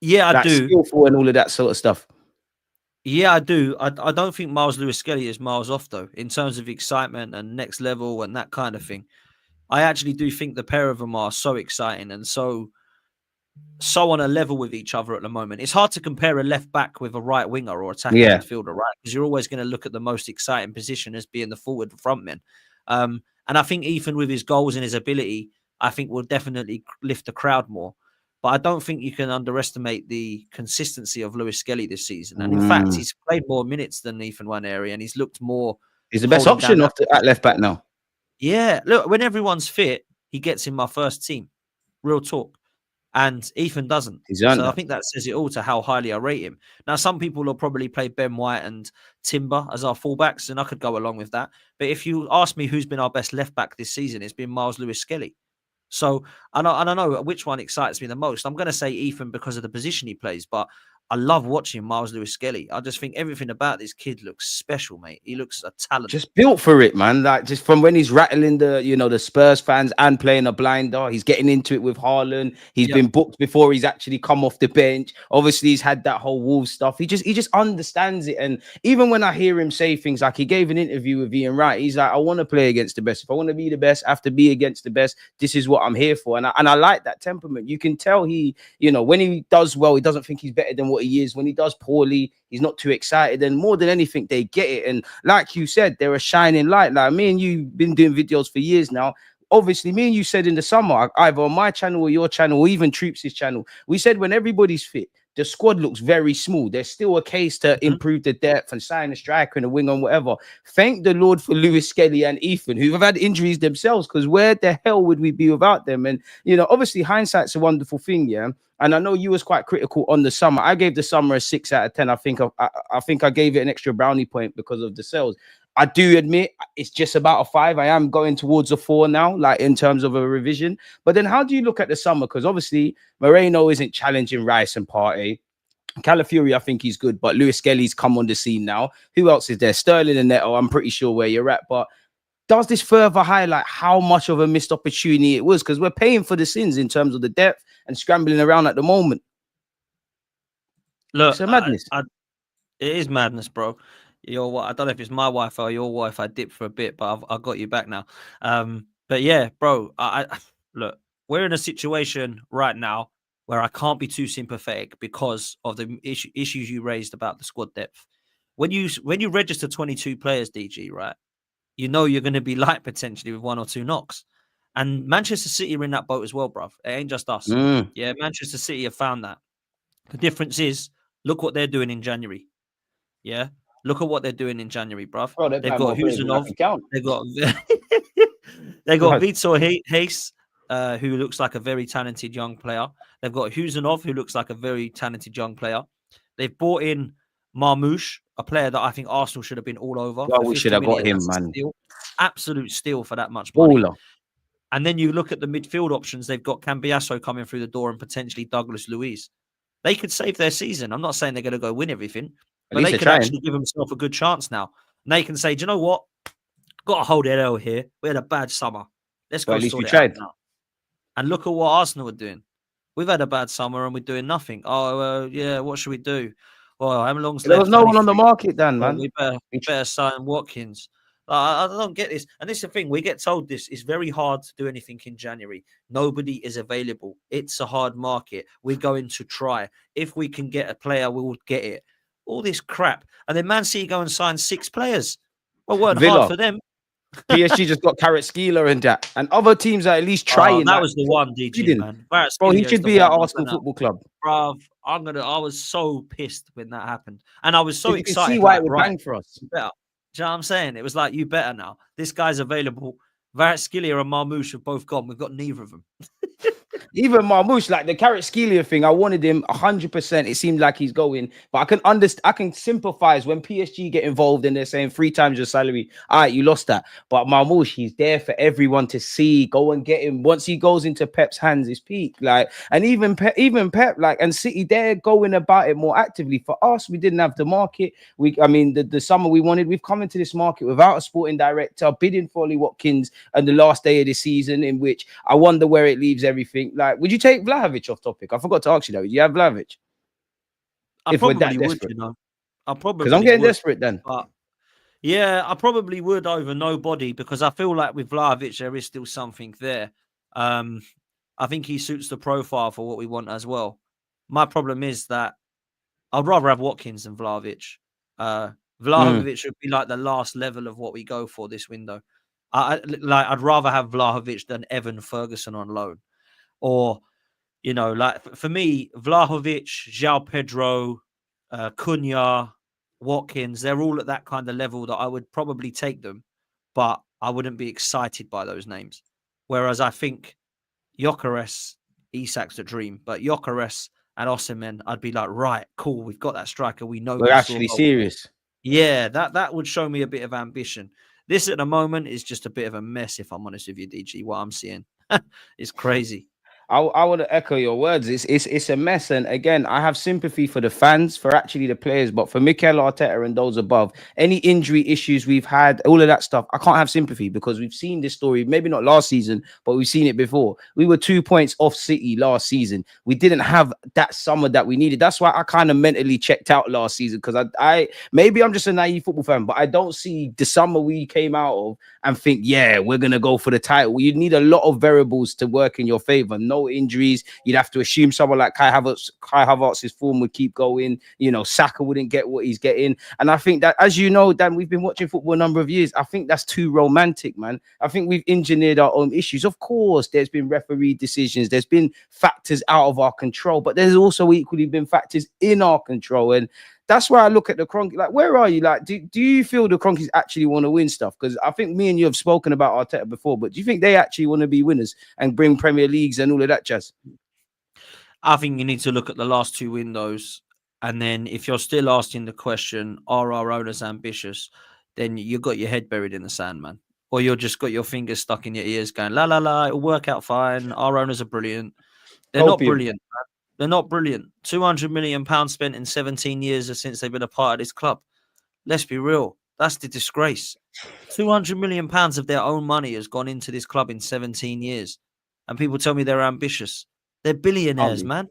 Yeah, I do. Skillful and all of that sort of stuff. Yeah, I do. I don't think Miles Lewis-Skelly is miles off, though, in terms of excitement and next level and that kind of thing. I actually do think the pair of them are so exciting and so on a level with each other at the moment. It's hard to compare a left back with a right winger or attacking midfielder, right? Because you're always going to look at the most exciting position as being the forward frontman. And I think Ethan, with his goals and his ability, I think will definitely lift the crowd more. But I don't think you can underestimate the consistency of Lewis-Skelly this season. And in fact, he's played more minutes than Ethan Nwaneri, and he's looked more. He's the best option at left back now. Yeah, look, when everyone's fit, he gets in my first team. Real talk. And Ethan doesn't. So I think that says it all to how highly I rate him. Now, some people will probably play Ben White and Timber as our fullbacks, and I could go along with that. But if you ask me who's been our best left back this season, it's been Miles Lewis-Skelly. So I don't know which one excites me the most. I'm going to say Ethan because of the position he plays, but I love watching Miles Lewis-Skelly. I just think everything about this kid looks special, mate. He looks a talent. Just built for it, man. Like just from when he's rattling the Spurs fans and playing a blinder, he's getting into it with Haaland. He's been booked before he's actually come off the bench. Obviously, he's had that whole Wolves stuff. He just understands it. And even when I hear him say things like he gave an interview with Ian Wright, he's like, I want to play against the best. If I want to be the best, I have to be against the best. This is what I'm here for. And I like that temperament. You can tell when he does well, he doesn't think he's better than what he is. When he does poorly, he's not too excited. And more than anything, they get it. And like you said, they're a shining light. Like me and you been doing videos for years now. Obviously, me and you said in the summer, either on my channel or your channel, or even Troops' channel, we said when everybody's fit, the squad looks very small. There's still a case to improve the depth and sign a striker and a wing and whatever. Thank the Lord for Lewis-Skelly and Ethan, who have had injuries themselves, because where the hell would we be without them? And, obviously hindsight's a wonderful thing, yeah? And I know you was quite critical on the summer. I gave the summer a 6 out of 10. I think I gave it an extra brownie point because of the sales. I do admit it's just about a 5. I am going towards a 4 now, like in terms of a revision. But then how do you look at the summer? Because obviously Moreno isn't challenging Rice and Partey. Calafiori, I think he's good, but Lewis-Skelly's come on the scene now. Who else is there? Sterling and Neto, I'm pretty sure where you're at. But does this further highlight how much of a missed opportunity it was? Because we're paying for the sins in terms of the depth and scrambling around at the moment. Look, it's a madness. It is madness, bro. I don't know if it's my Wi-Fi or your Wi-Fi dipped for a bit, but I've got you back now. But yeah, bro, look, we're in a situation right now where I can't be too sympathetic because of the issues you raised about the squad depth. When you register 22 players, DG, right, you're going to be light potentially with 1 or 2 knocks. And Manchester City are in that boat as well, bruv. It ain't just us. Yeah, Manchester City have found that. The difference is, look what they're doing in January. Yeah, look at what they're doing in January, bruv. Bro, they've got Huzanov. They've got Vitor Hayes, who looks like a very talented young player. They've got Huzanov, who looks like a very talented young player. They've brought in Marmoush, a player that I think Arsenal should have been all over. Well, we should have got him, man. Absolute steal for that much money. Baller. And then you look at the midfield options. They've got Cambiasso coming through the door and potentially Douglas Luiz. They could save their season. I'm not saying they're going to go win everything, but they could actually give themselves a good chance now. And they can say, do you know what? Got to hold it L here. We had a bad summer. Let's go sort it out now. And look at what Arsenal are doing. We've had a bad summer and we're doing nothing. Yeah, what should we do? Well, how long's left? There was no one on the market then, man. We better sign Watkins. I don't get this. And this is the thing. We get told this. It's very hard to do anything in January. Nobody is available. It's a hard market. We're going to try. If we can get a player, we will get it. All this crap. And then Man City go and sign 6 players. Well, it weren't hard for them. PSG just got Kvaratskhelia and that. And other teams are at least trying. That was the one, DG, man. Bro, he should be at Arsenal Football Club. Bruv, I was so pissed when that happened. And I was so excited. You can see why it would bang for us. Better. Do you know what I'm saying? It was like, you better now. This guy's available. Kvaratskhelia and Marmoush have both gone. We've got neither of them. Even Marmoush, like the Kvaratskhelia thing, I wanted him 100%. It seemed like he's going, but I can understand. I can sympathize when PSG get involved and they're saying 3 times your salary. All right, you lost that. But Marmoush, he's there for everyone to see. Go and get him. Once he goes into Pep's hands, it's peak. Like, and even Pep, like, and City, they're going about it more actively. For us, we didn't have the market. The summer we wanted. We've come into this market without a sporting director, bidding for Ollie Watkins on the last day of the season, in which I wonder where it leaves everything. Like, would you take Vlahovic off topic? I forgot to ask you that. Would you have Vlahovic? I probably would, you know. I probably because I'm getting desperate then. But yeah, I probably would over nobody because I feel like with Vlahovic there is still something there. I think he suits the profile for what we want as well. My problem is that I'd rather have Watkins than Vlahovic. Vlahovic would be like the last level of what we go for this window. I'd rather have Vlahovic than Evan Ferguson on loan. Or, you know, like for me, Vlahovic, João Pedro, Cunha, Watkins, they're all at that kind of level that I would probably take them, but I wouldn't be excited by those names. Whereas I think Gyökeres, Isak's a dream, but Gyökeres and Osimhen, I'd be like, right, cool, we've got that striker. We know we're actually serious. Yeah, that would show me a bit of ambition. This at the moment is just a bit of a mess, if I'm honest with you, DG, what I'm seeing. It's crazy. I want to echo your words. It's a mess, and again, I have sympathy for the fans, for actually the players, but for Mikel Arteta and those above, any injury issues we've had, all of that stuff, I can't have sympathy because we've seen this story. Maybe not last season, but we've seen it before. We were 2 points off City last season. We didn't have that summer that we needed. That's why I kind of mentally checked out last season because I maybe I'm just a naive football fan, but I don't see the summer we came out of and think, yeah, we're gonna go for the title. You need a lot of variables to work in your favor. No injuries. You'd have to assume someone like Kai Havertz's form would keep going. You know, Saka wouldn't get what he's getting. And I think that, as you know, Dan, we've been watching football a number of years. I think that's too romantic, man. I think we've engineered our own issues. Of course, there's been referee decisions. There's been factors out of our control, but there's also equally been factors in our control. And that's why I look at the Kroenke. Like, where are you? Like, do you feel the Kroenkes actually want to win stuff? Because I think me and you have spoken about Arteta before, but do you think they actually want to be winners and bring Premier Leagues and all of that jazz? I think you need to look at the last two windows. And then if you're still asking the question, are our owners ambitious? Then you've got your head buried in the sand, man. Or you're just got your fingers stuck in your ears going, la, la, la, it'll work out fine. Our owners are brilliant. They're not brilliant, man. They're not brilliant. £200 million spent in 17 years since they've been a part of this club. Let's be real. That's the disgrace. £200 million of their own money has gone into this club in 17 years. And people tell me they're ambitious. They're billionaires, man.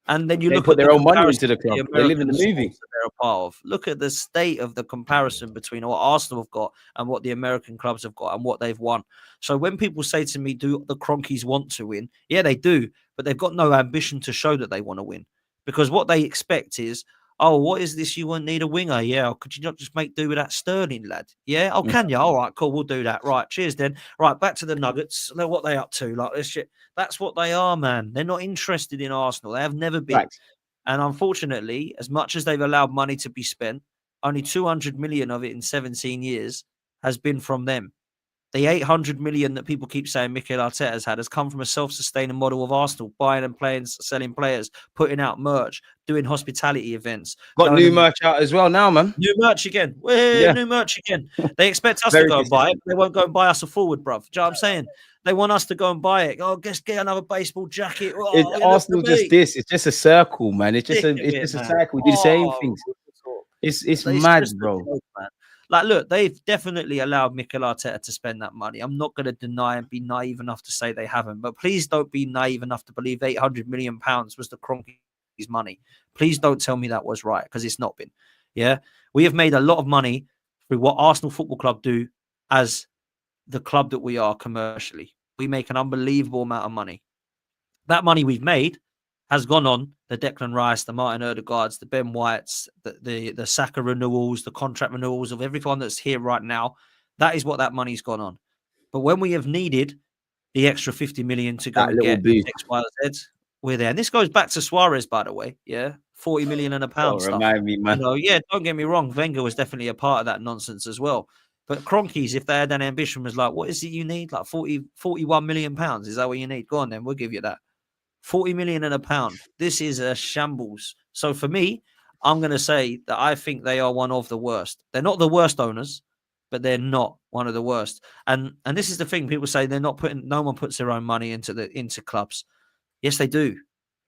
And then you look put at their own money into the club. They live in the movie they're a part of. Look at the state of the comparison between what Arsenal have got and what the American clubs have got and what they've won. So when people say to me, do the Kroenkes want to win? Yeah, they do, but they've got no ambition to show that they want to win. Because what they expect is, oh, what is this? You won't need a winger. Yeah. Could you not just make do with that Sterling lad? Yeah. Oh, can you? All right, cool. We'll do that. Right. Cheers then. Right. Back to the Nuggets. Look what they up to. Like this shit. That's what they are, man. They're not interested in Arsenal. They have never been. Right. And unfortunately, as much as they've allowed money to be spent, only 200 million of it in 17 years has been from them. The 800 million that people keep saying Mikel Arteta has come from a self-sustaining model of Arsenal, buying and playing, selling players, putting out merch, doing hospitality events. Got new merch out as well now, man. New merch again. New merch again. They expect us to go and buy it, but they won't go and buy us a forward, bruv. Do you know what I'm saying? They want us to go and buy it. Oh, just get another baseball jacket. Oh, Arsenal just this. It's just a circle, man. It's just a circle. We do the same things. It's mad, bro. Like, look, they've definitely allowed Mikel Arteta to spend that money. I'm not going to deny and be naive enough to say they haven't. But please don't be naive enough to believe £800 million was the Kroenke's money. Please don't tell me that was right, because it's not been. Yeah, we have made a lot of money through what Arsenal Football Club do as the club that we are commercially. We make an unbelievable amount of money. That money we've made has gone on the Declan Rice, the Martin Odegaards, the Ben Whites, the Saka renewals, the contract renewals of everyone that's here right now. That is what that money's gone on. But when we have needed the extra 50 million to go and get X, Y, Z, we're there. And this goes back to Suarez, by the way. Yeah, 40 million and a pound. Remind me, man. You know, yeah, don't get me wrong. Wenger was definitely a part of that nonsense as well. But Kroenkes, if they had an ambition, was like, what is it you need? Like 41 million pounds. Is that what you need? Go on then, we'll give you that. 40 million and a pound. This is a shambles. So for me, I'm going to say that I think they are one of the worst. They're not the worst owners, but they're not one of the worst. And this is the thing. People say they're not putting, no one puts their own money into clubs. Yes, they do.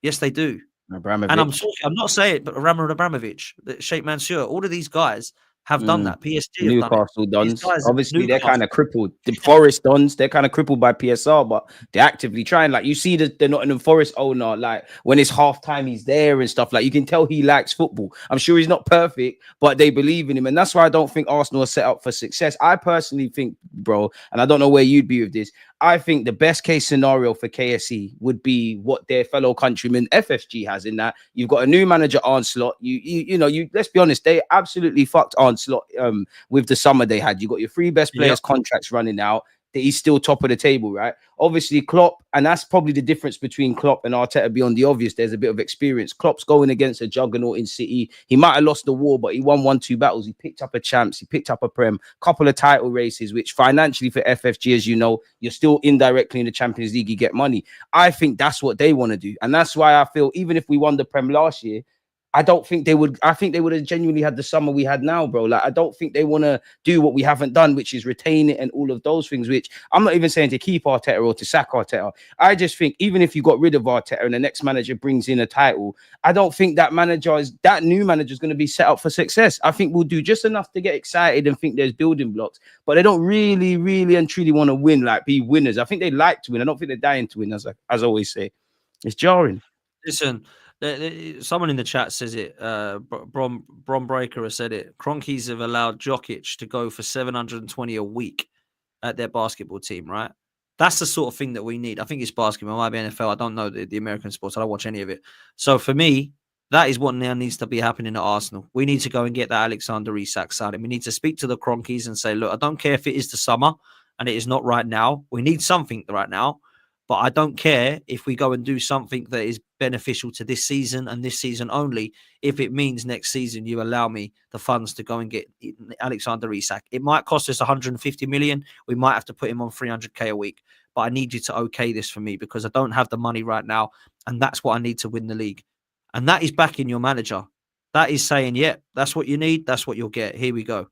Yes, they do. Abramovich. And I'm not saying it, but Roman Abramovich, Sheikh Mansour, all of these guys have done that. PSG, Newcastle Dons. Obviously, they're kind of crippled. The Forest Dons, they're kind of crippled by PSR, but they're actively trying. Like, you see that they're not an Forest owner. Like, when it's halftime, he's there and stuff. Like, you can tell he likes football. I'm sure he's not perfect, but they believe in him. And that's why I don't think Arsenal are set up for success. I personally think, bro, and I don't know where you'd be with this, I think the best case scenario for KSE would be what their fellow countryman FFG has, in that you've got a new manager, Arne Slot. You know, let's be honest, they absolutely fucked Arne Slot with the summer they had. You got your three best players contracts running out. He's still top of the table, right? Obviously, Klopp, and that's probably the difference between Klopp and Arteta beyond the obvious. There's a bit of experience. Klopp's going against a juggernaut in City. He might have lost the war, but he won 1-2 battles. He picked up a champs. He picked up a Prem, couple of title races, which financially for FFG, as you know, you're still indirectly in the Champions League. You get money. I think that's what they want to do. And that's why I feel, even if we won the Prem last year, I don't think they would. I think they would have genuinely had the summer we had now, bro. Like, I don't think they want to do what we haven't done, which is retain it and all of those things. Which I'm not even saying to keep Arteta or to sack Arteta. I just think even if you got rid of Arteta and the next manager brings in a title, I don't think that new manager is going to be set up for success. I think we'll do just enough to get excited and think there's building blocks, but they don't really, really and truly want to win, like be winners. I think they like to win. I don't think they're dying to win, as I always say. It's jarring. Listen, someone in the chat says it. Brom Breaker has said it. Cronkies have allowed Jokic to go for 720 a week at their basketball team, right? That's the sort of thing that we need. I think it's basketball. It might be NFL. I don't know the American sports. I don't watch any of it. So for me, that is what now needs to be happening at Arsenal. We need to go and get that Alexander Isak signing. We need to speak to the Cronkies and say, look, I don't care if it is the summer and it is not right now. We need something right now. But I don't care if we go and do something that is beneficial to this season and this season only, if it means next season you allow me the funds to go and get Alexander Isak. It might cost us 150 million. We might have to put him on 300k a week. But I need you to okay this for me because I don't have the money right now. And that's what I need to win the league. And that is backing your manager. That is saying, yeah, that's what you need. That's what you'll get. Here we go.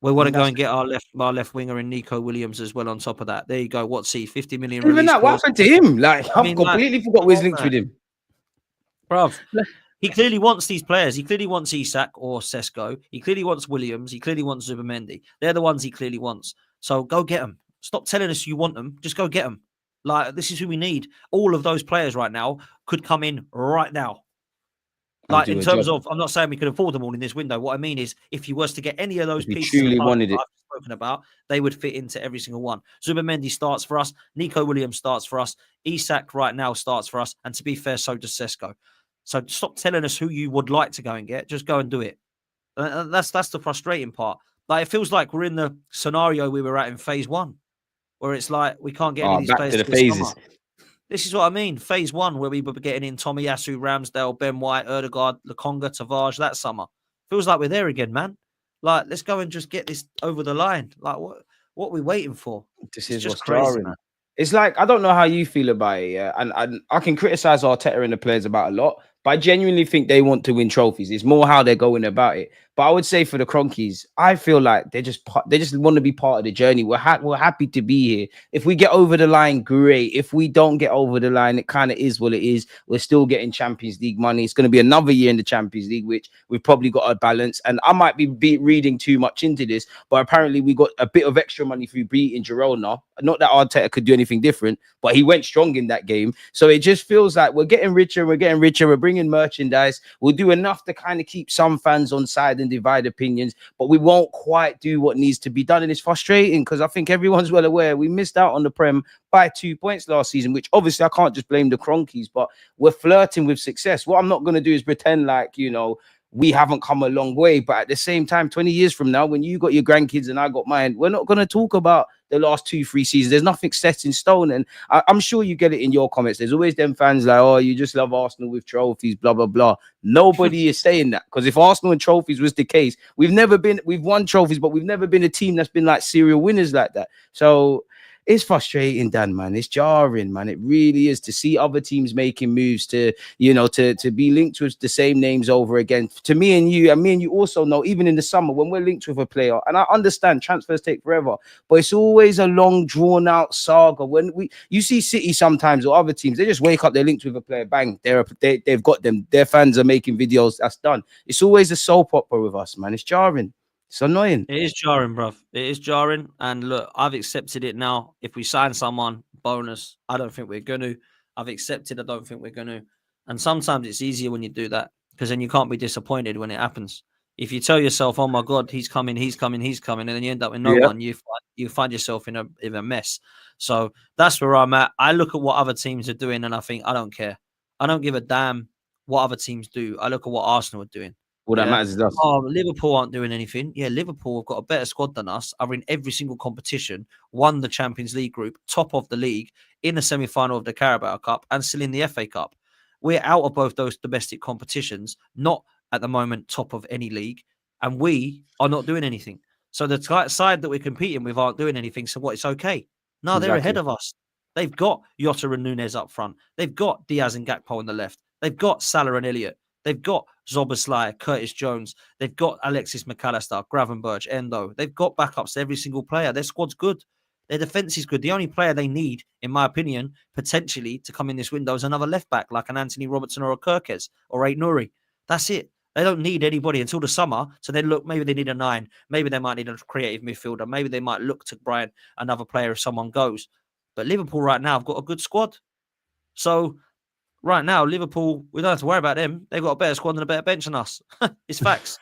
We want to go and get our left winger in Nico Williams as well on top of that. There you go. What's he? 50 million Even release that, what happened to him? Like, I've completely forgot where's linked with him. Bruv, he clearly wants these players. He clearly wants Isak or Sesko. He clearly wants Williams. He clearly wants Zubimendi. They're the ones he clearly wants. So go get them. Stop telling us you want them. Just go get them. Like, this is who we need. All of those players right now could come in right now. Like, in terms of, I'm not saying we could afford them all in this window. What I mean is, if you was to get any of those pieces truly wanted it, I've spoken about, they would fit into every single one. Zubimendi starts for us. Nico Williams starts for us. Isak right now starts for us. And to be fair, so does Sesko. So stop telling us who you would like to go and get. Just go and do it. That's the frustrating part. Like, it feels like we're in the scenario we were at in phase 1, where it's like we can't get any of these players to the phases. This is what I mean. Phase 1, where we were getting in Tomiyasu, Ramsdale, Ben White, Erdegaard, Lokonga, Tavares that summer. Feels like we're there again, man. Like, let's go and just get this over the line. Like, what are we waiting for? This is just crazy, man. It's like, I don't know how you feel about it, yeah. And I can criticize Arteta and the players about a lot, but I genuinely think they want to win trophies. It's more how they're going about it. But I would say for the Cronkies, I feel like they just want to be part of the journey. We're happy to be here. If we get over the line, great. If we don't get over the line, it kind of is what it is. We're still getting Champions League money. It's going to be another year in the Champions League, which we've probably got a balance. And I might be reading too much into this, but apparently we got a bit of extra money through beating Girona. Not that Arteta could do anything different, but he went strong in that game. So it just feels like we're getting richer. We're bringing merchandise. We'll do enough to kind of keep some fans on side and divide opinions, but we won't quite do what needs to be done. And it's frustrating because I think everyone's well aware we missed out on the Prem by 2 points last season, which obviously I can't just blame the Cronkies, but we're flirting with success. What I'm not going to do is pretend like, we haven't come a long way. But at the same time, 20 years from now, when you got your grandkids and I got mine, we're not going to talk about the last 2-3 seasons. There's nothing set in stone. And I'm sure you get it in your comments. There's always them fans like, oh, you just love Arsenal with trophies, blah, blah, blah. Nobody is saying that, because if Arsenal and trophies was the case, we've won trophies, but we've never been a team that's been like serial winners like that. So it's frustrating, Dan, man. It's jarring, man. It really is, to see other teams making moves to be linked with the same names over again. To me and you also know, even in the summer when we're linked with a player, and I understand transfers take forever, but it's always a long, drawn out saga. When you see City sometimes or other teams, they just wake up, they're linked with a player, bang, they've got them. Their fans are making videos. That's done. It's always a soap opera with us, man. It's jarring. It's annoying. It is jarring, bruv. It is jarring. And look, I've accepted it now. If we sign someone, bonus. I don't think we're going to. I've accepted. I don't think we're going to. And sometimes it's easier when you do that, because then you can't be disappointed when it happens. If you tell yourself, oh my God, he's coming, and then you end up with no one, you find yourself in a mess. So that's where I'm at. I look at what other teams are doing and I think, I don't care. I don't give a damn what other teams do. I look at what Arsenal are doing. All that matters is us. Oh, Liverpool aren't doing anything. Yeah, Liverpool have got a better squad than us, are in every single competition, won the Champions League group, top of the league, in the semi-final of the Carabao Cup, and still in the FA Cup. We're out of both those domestic competitions, not at the moment top of any league, and we are not doing anything. So the side that we're competing with aren't doing anything, so what, it's okay? No, they're ahead of us. They've got Jota and Nunez up front. They've got Diaz and Gakpo on the left. They've got Salah and Elliott. They've got Zoboslai, Curtis Jones. They've got Alexis McAllister, Gravenberch, Endo. They've got backups to every single player. Their squad's good. Their defense is good. The only player they need, in my opinion, potentially to come in this window is another left back like an Anthony Robertson or a Kirkes or Ait Nouri. That's it. They don't need anybody until the summer. So then look, maybe they need a 9. Maybe they might need a creative midfielder. Maybe they might look to Brian another player if someone goes. But Liverpool right now have got a good squad. So right now, Liverpool, we don't have to worry about them. They've got a better squad and a better bench than us. It's facts.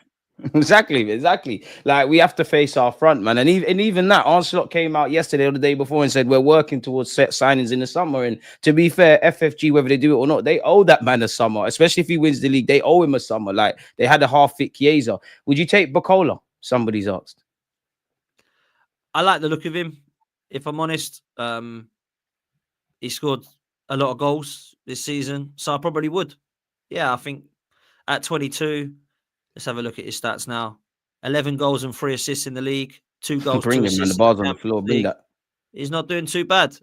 Exactly. Like, we have to face our front, man. And even that, Ancelot came out yesterday or the day before and said we're working towards set signings in the summer. And to be fair, FFG, whether they do it or not, they owe that man a summer, especially if he wins the league. They owe him a summer. Like, they had a half-fit Chiesa. Would you take Bacola? Somebody's asked. I like the look of him. If I'm honest, he scored a lot of goals this season, so I probably would. Yeah, I think at 22, let's have a look at his stats now. 11 goals and 3 assists in the league. 2 goals, Bring 2 him, man. assists. The bar's on the floor. Bring that. He's not doing too bad.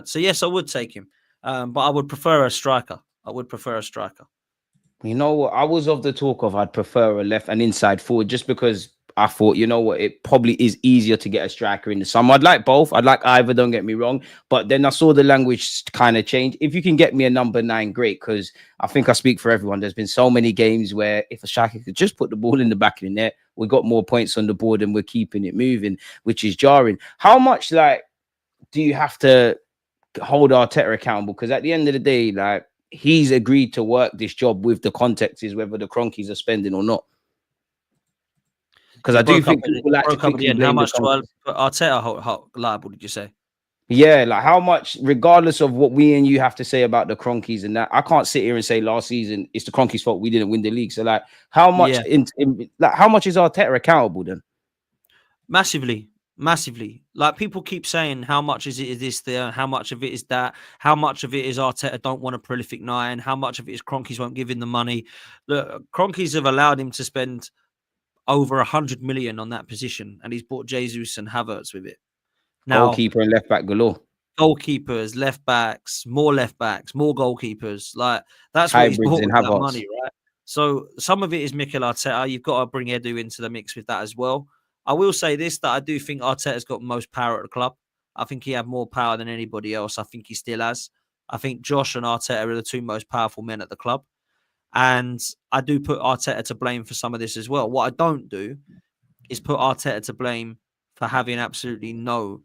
So yes, I would take him. But I would prefer a striker. You know what? I was of the talk of I'd prefer a left and inside forward just because I thought, you know what, it probably is easier to get a striker in the summer. I'd like both. I'd like either, don't get me wrong. But then I saw the language kind of change. If you can get me a number 9, great, because I think I speak for everyone. There's been so many games where if a striker could just put the ball in the back of the net, we got more points on the board and we're keeping it moving, which is jarring. How much, like, do you have to hold Arteta accountable? Because at the end of the day, like, he's agreed to work this job with the context is whether the Cronkies are spending or not. Because I do think people like to quickly blame how much the Arteta liable, did you say? Yeah, like how much, regardless of what we and you have to say about the Cronkies and that, I can't sit here and say last season it's the Cronkies' fault we didn't win the league. So like, how much how much is Arteta accountable then? Massively. Like, people keep saying how much is this there, how much of it is that, how much of it is Arteta don't want a prolific 9, how much of it is Cronkies won't give him the money. The Cronkies have allowed him to spend over 100 million on that position, and he's bought Jesus and Havertz with it. Now, goalkeeper and left back galore. Goalkeepers, left backs, more goalkeepers. Like, that's what he's bought with that money, right? So some of it is Mikel Arteta. You've got to bring Edu into the mix with that as well. I will say this, that I do think Arteta's got most power at the club. I think he had more power than anybody else. I think he still has. I think Josh and Arteta are the 2 most powerful men at the club. And I do put Arteta to blame for some of this as well. What I don't do is put Arteta to blame for having absolutely no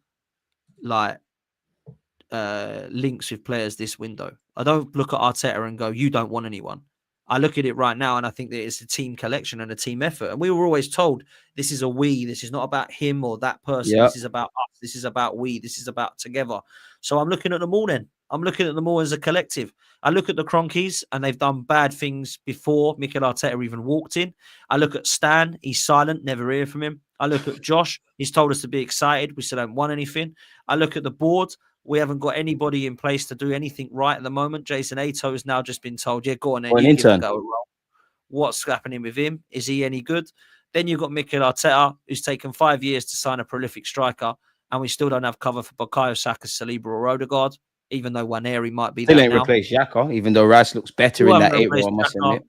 links with players this window. I don't look at Arteta and go, you don't want anyone. I look at it right now and I think that it's a team collection and a team effort. And we were always told this is a we. This is not about him or that person. Yep. This is about us. This is about we. This is about together. So I'm looking at them all then. I'm looking at them all as a collective. I look at the Cronkies and they've done bad things before Mikel Arteta even walked in. I look at Stan. He's silent. Never hear from him. I look at Josh. He's told us to be excited. We still haven't won anything. I look at the board. We haven't got anybody in place to do anything right at the moment. Jason Ato has now just been told, yeah, go on then. You give it a go. What's happening with him? Is he any good? Then you've got Mikel Arteta, who's taken 5 years to sign a prolific striker, and we still don't have cover for Bukayo Saka, Saliba, or Odegaard, even though Waneri might be there now. Still ain't replaced Xhaka, even though Rice looks better in that 8 role, I must admit.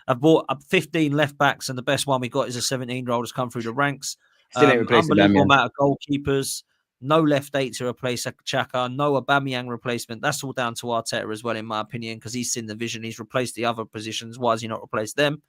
I've bought up 15 left backs, and the best one we got is a 17-year-old who's come through the ranks. Still ain't replaced unbelievable amount of goalkeepers. No left 8 to replace Xhaka. No Aubameyang replacement. That's all down to Arteta as well, in my opinion, because he's seen the vision. He's replaced the other positions. Why has he not replaced them?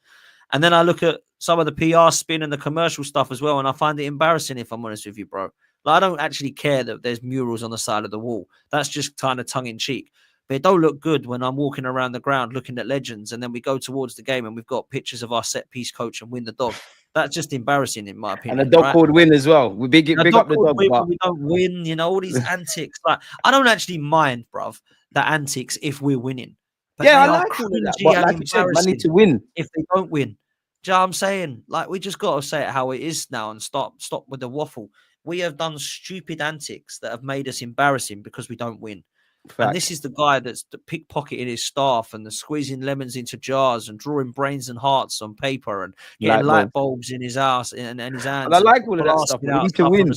And then I look at some of the PR spin and the commercial stuff as well, and I find it embarrassing, if I'm honest with you, bro. Like, I don't actually care that there's murals on the side of the wall. That's just kind of tongue-in-cheek. But it don't look good when I'm walking around the ground looking at legends, and then we go towards the game and we've got pictures of our set-piece coach and Win the Dog. That's just embarrassing, in my opinion. And the dog called Win as well. We big up the dog. But we don't win, you know, all these antics. Like, I don't actually mind, bruv, the antics if we're winning. But yeah, I like all of that. But like you said, I need to win. If they don't win. Do you know what I'm saying? Like, we just got to say it how it is now and stop with the waffle. We have done stupid antics that have made us embarrassing because we don't win. Fact. And this is the guy that's pickpocketing his staff and the squeezing lemons into jars and drawing brains and hearts on paper and getting light bulbs in his house and his hands. And I like all of that stuff. We need to win.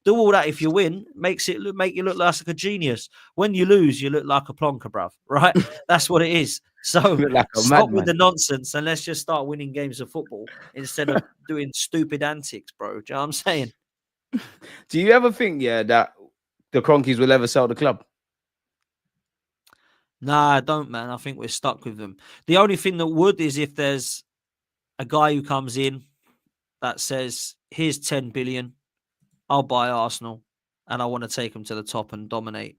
Do all that if you win, make you look like a genius. When you lose, you look like a plonker, bruv. Right? That's what it is. So Look like a stop with madman. the nonsense and let's just start winning games of football instead of doing stupid antics, bro. Do you know what I'm saying? Do you ever think, that the Cronkies will ever sell the club? Nah, I don't, man. I think we're stuck with them. The only thing that would is if there's a guy who comes in that says, here's 10 billion, I'll buy Arsenal and I want to take them to the top and dominate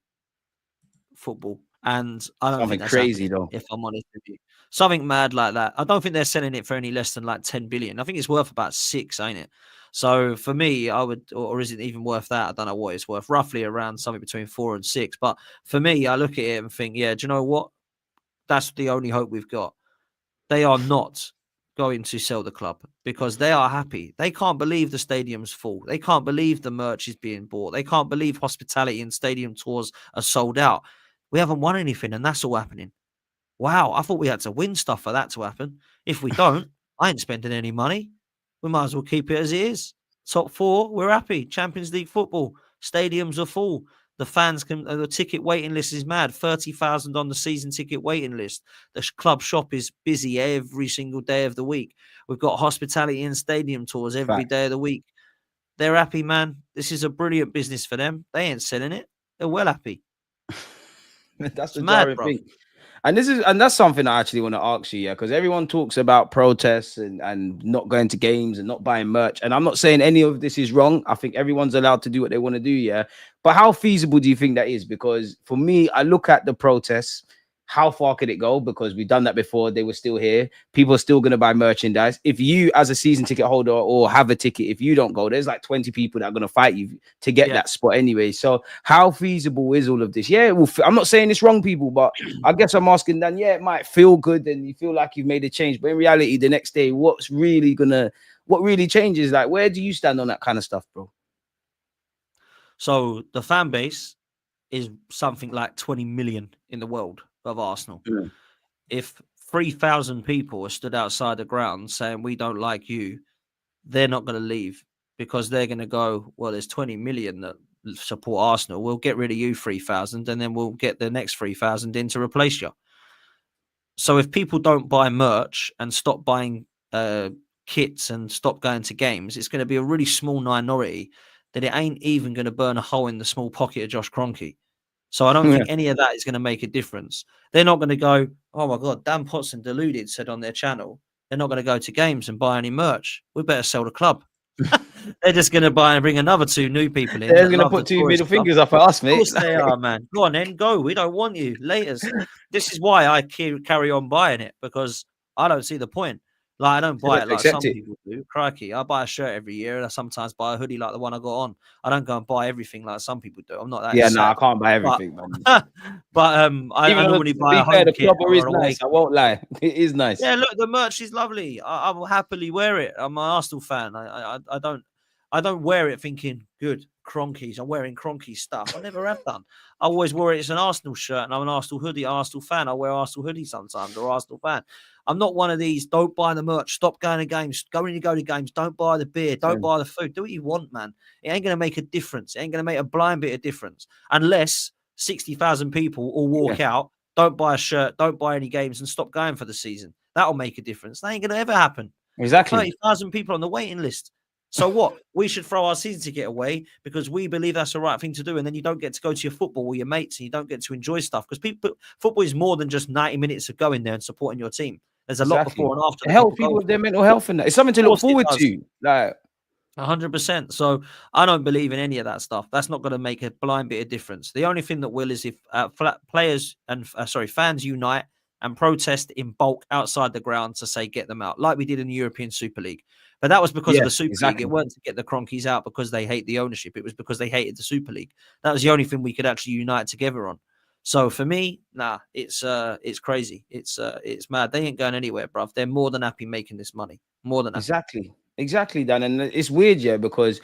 football. And I don't Something think that's crazy happening, though. if I'm honest with you. Something mad like that. I don't think they're selling it for any less than like 10 billion. I think it's worth about 6, ain't it? So for me, I would, or is it even worth that? I don't know what it's worth. Roughly around something between 4 and 6. But for me, I look at it and think, yeah, do you know what? That's the only hope we've got. They are not going to sell the club because they are happy. They can't believe the stadium's full. They can't believe the merch is being bought. They can't believe hospitality and stadium tours are sold out. We haven't won anything, and that's all happening. Wow, I thought we had to win stuff for that to happen. If we don't, I ain't spending any money. We might as well keep it as it is. Top 4, we're happy. Champions League football. Stadiums are full. The fans can. The ticket waiting list is mad. 30,000 on the season ticket waiting list. The club shop is busy every single day of the week. We've got hospitality and stadium tours every day of the week. They're happy, man. This is a brilliant business for them. They ain't selling it. They're well happy. That's the mad, jarring bro. thing. And that's something I actually want to ask you, because everyone talks about protests and not going to games and not buying merch. And I'm not saying any of this is wrong. I think everyone's allowed to do what they want to do, But how feasible do you think that is? Because for me, I look at the protests. How far could it go? Because we've done that before. They were still here. People are still going to buy merchandise. If you, as a season ticket holder or have a ticket, if you don't go, there's like 20 people that are going to fight you to get that spot anyway. So how feasible is all of this? Yeah, well, I'm not saying it's wrong, people, but I guess I'm asking then, it might feel good and you feel like you've made a change. But in reality, the next day, what really changes? Like, where do you stand on that kind of stuff, bro? So the fan base is something like 20 million in the world of Arsenal. If 3,000 people are stood outside the ground saying we don't like you, they're not going to leave because they're going to go, well, there's 20 million that support Arsenal. We'll get rid of you 3,000 and then we'll get the next 3,000 in to replace you. So if people don't buy merch and stop buying kits and stop going to games, it's going to be a really small minority that it ain't even going to burn a hole in the small pocket of Josh Kroenke. So I don't think any of that is going to make a difference. They're not going to go, oh my God, Dan Potts and Deluded said on their channel, they're not going to go to games and buy any merch. We better sell the club. They're just going to buy and bring another 2 new people in. They're going to put 2 middle fingers up at us, mate. Of course they are, man. Go on then, go. We don't want you. Laters. This is why I carry on buying it, because I don't see the point. Like, I don't buy it like some people do. Crikey. I buy a shirt every year and I sometimes buy a hoodie like the one I got on. I don't go and buy everything like some people do. I'm not that sad. No, I can't buy everything, man. But I normally buy a home kit or is nice. I won't lie. It is nice. Yeah, look, the merch is lovely. I will happily wear it. I'm an Arsenal fan. I don't wear it thinking, good, Cronkies. I'm wearing Cronkies stuff. I never have done. I always wear it as an Arsenal shirt and I'm an Arsenal hoodie, Arsenal fan. I wear Arsenal hoodie sometimes or Arsenal fan. I'm not one of these, don't buy the merch, stop going to games, go when you go to games, don't buy the beer, don't buy the food. Do what you want, man. It ain't going to make a difference. It ain't going to make a blind bit of difference unless 60,000 people all walk out, don't buy a shirt, don't buy any games and stop going for the season. That'll make a difference. That ain't going to ever happen. Exactly. 30,000 people on the waiting list. So what? We should throw our season ticket away because we believe that's the right thing to do. And then you don't get to go to your football with your mates and you don't get to enjoy stuff because football is more than just 90 minutes of going there and supporting your team. There's a lot before and after. Help people with their mental health and that. It's something to look forward to. Like 100%. So I don't believe in any of that stuff. That's not going to make a blind bit of difference. The only thing that will is if players and fans unite and protest in bulk outside the ground to say get them out, like we did in the European Super League. But that was because of the Super League. It weren't to get the Cronkies out because they hate the ownership. It was because they hated the Super League. That was the only thing we could actually unite together on. So for me, it's crazy. It's mad. They ain't going anywhere, bruv. They're more than happy making this money. More than happy. Exactly, Dan. And it's weird, because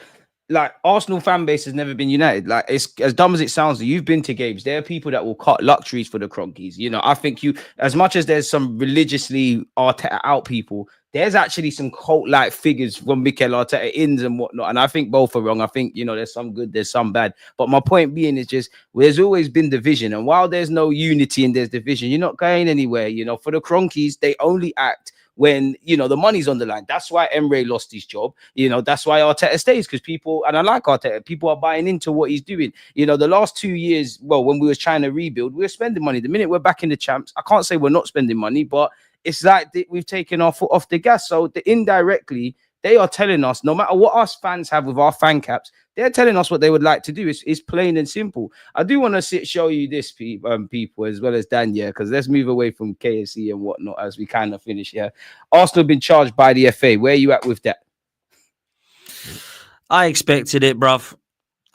like Arsenal fan base has never been united. Like, it's as dumb as it sounds. You've been to games. There are people that will cut luxuries for the Cronkies. You know, I think you, as much as there's some religiously Arteta out people, there's actually some cult-like figures from Mikel Arteta ins and whatnot. And I think both are wrong. I think, you know, there's some good, there's some bad. But my point being is just there's always been division. And while there's no unity and there's division, you're not going anywhere. You know, for the Cronkies, they only act when, you know, the money's on the line. That's why Emre lost his job. You know, that's why Arteta stays, because people, and I like Arteta, people are buying into what he's doing. You know, the last 2 years, well, when we were trying to rebuild, we were spending money. The minute we're back in the champs, I can't say we're not spending money, but it's like we've taken our foot off the gas. So indirectly, they are telling us, no matter what us fans have with our fan caps, they're telling us what they would like to do. It's plain and simple. I do want to show you this, people, as well as Dan, yeah, because let's move away from KSE and whatnot as we kind of finish here. Arsenal have been charged by the FA. Where are you at with that? I expected it, bruv.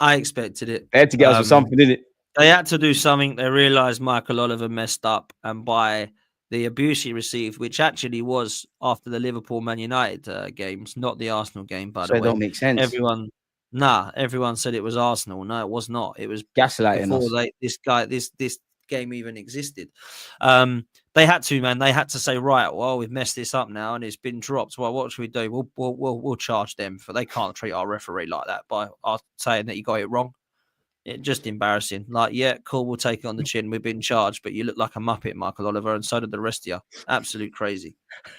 I expected it. They had to get us with something, didn't it? They had to do something. They realised Michael Oliver messed up, and by the abuse he received, which actually was after the Liverpool-Man United games, not the Arsenal game, by the way. It don't make sense. Everyone said it was Arsenal. No, it was not. It was gaslighting before this game even existed. They had to, man. They had to say, right, well, we've messed this up now, and it's been dropped. Well, what should we do? We'll charge them, for they can't treat our referee like that by saying that you got it wrong. It just embarrassing. Like, yeah, cool, we'll take it on the chin. We've been charged, but you look like a muppet, Michael Oliver, and so did the rest of you. Absolute crazy.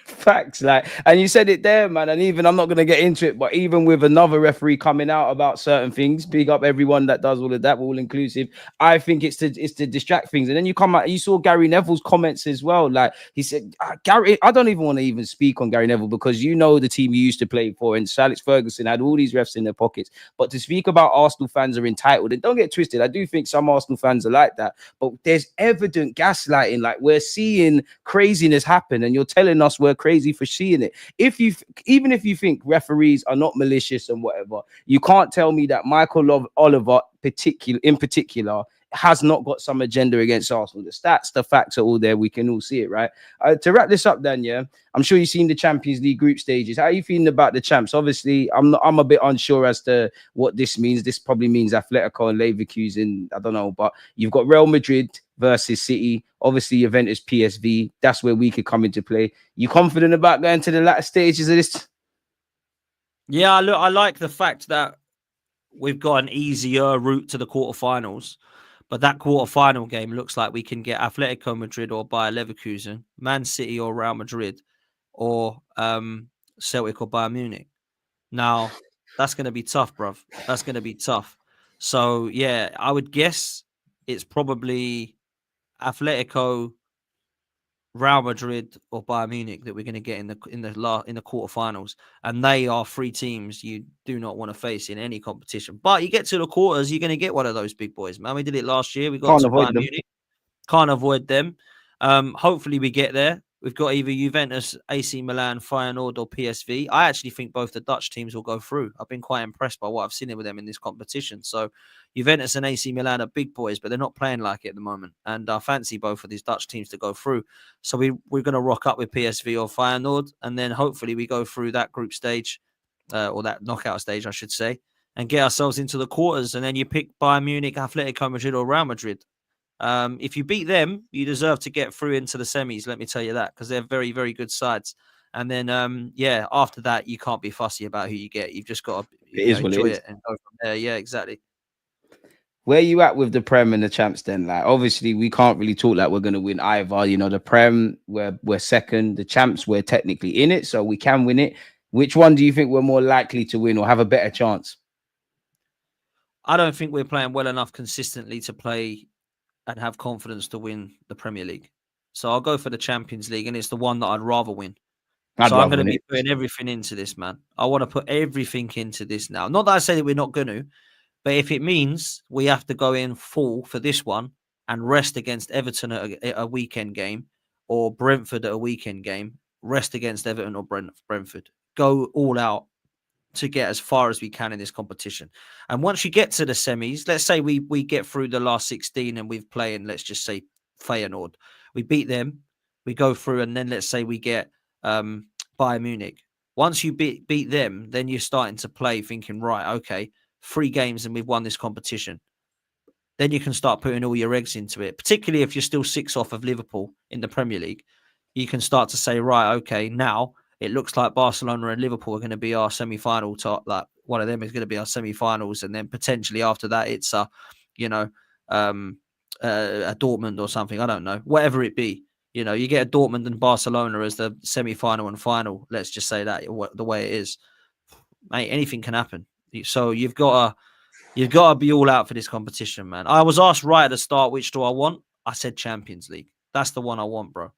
Facts, like, and you said it there, man. And even, I'm not going to get into it, but even with another referee coming out about certain things, big up everyone that does all of that, all inclusive. I think it's to distract things. And then you come out, you saw Gary Neville's comments as well. Like, he said, Gary, I don't even want to even speak on Gary Neville, because you know the team you used to play for, and Sir Alex Ferguson had all these refs in their pockets. But to speak about Arsenal fans are entitled, and don't get twisted, I do think some Arsenal fans are like that, but there's evident gaslighting. Like, we're seeing craziness happen, and you're telling us we're crazy for seeing it. Even if you think referees are not malicious and whatever, you can't tell me that Michael Oliver in particular has not got some agenda against Arsenal. The stats, the facts are all there. We can all see it, right? To wrap this up, then, yeah, I'm sure you've seen the Champions League group stages. How are you feeling about the champs? Obviously, I'm a bit unsure as to what this means. This probably means Atletico and Leverkusen. I don't know, but you've got Real Madrid versus City. Obviously, Juventus, PSV. That's where we could come into play. You confident about going to the latter stages of this? Yeah, look, I like the fact that we've got an easier route to the quarterfinals. But that quarterfinal game looks like we can get Atletico Madrid or Bayer Leverkusen, Man City or Real Madrid, or Celtic or Bayern Munich. Now, that's going to be tough, bruv. That's going to be tough. So, yeah, I would guess it's probably Atletico, Real Madrid, or Bayern Munich that we're going to get in the quarterfinals, and they are three teams you do not want to face in any competition. But you get to the quarters, you're going to get one of those big boys, man. We did it last year. We got to Bayern Munich. Can't avoid them. Hopefully, we get there. We've got either Juventus, AC Milan, Feyenoord, or PSV. I actually think both the Dutch teams will go through. I've been quite impressed by what I've seen with them in this competition. So, Juventus and AC Milan are big boys, but they're not playing like it at the moment. And I fancy both of these Dutch teams to go through. So, we're going to rock up with PSV or Feyenoord, and then hopefully we go through that group stage, or that knockout stage, I should say, and get ourselves into the quarters. And then you pick Bayern Munich, Atletico Madrid, or Real Madrid. If you beat them, you deserve to get through into the semis. Let me tell you that, because they're very, very good sides. And then, after that, you can't be fussy about who you get. You've just got to enjoy it and go from there. Yeah, exactly. Where you at with the Prem and the champs then? Like, obviously, we can't really talk like we're going to win either. You know, the Prem, we're second. The champs, we're technically in it, so we can win it. Which one do you think we're more likely to win or have a better chance? I don't think we're playing well enough consistently to play and have confidence to win the Premier League. So I'll go for the Champions League, and it's the one that I'd rather win. So I'm going to be putting everything into this, man. I want to put everything into this now. Not that I say that we're not going to, but if it means we have to go in full for this one and rest against Everton at a weekend game, or Brentford at a weekend game, rest against Everton or Brentford, go all out to get as far as we can in this competition. And once you get to the semis, let's say we get through the last 16 and we've played, let's just say Feyenoord. We beat them, we go through, and then let's say we get Bayern Munich. Once you beat them, then you're starting to play thinking, right, okay, 3 games and we've won this competition. Then you can start putting all your eggs into it, particularly if you're still 6 off of Liverpool in the Premier League. You can start to say, right, okay, now it looks like Barcelona and Liverpool are going to be our semi-final top. Like one of them is going to be our semi-finals, and then potentially after that, it's a Dortmund or something. I don't know, whatever it be. You get a Dortmund and Barcelona as the semi-final and final. Let's just say that the way it is, mate. Anything can happen. So you've got to be all out for this competition, man. I was asked right at the start, which do I want? I said Champions League. That's the one I want, bro.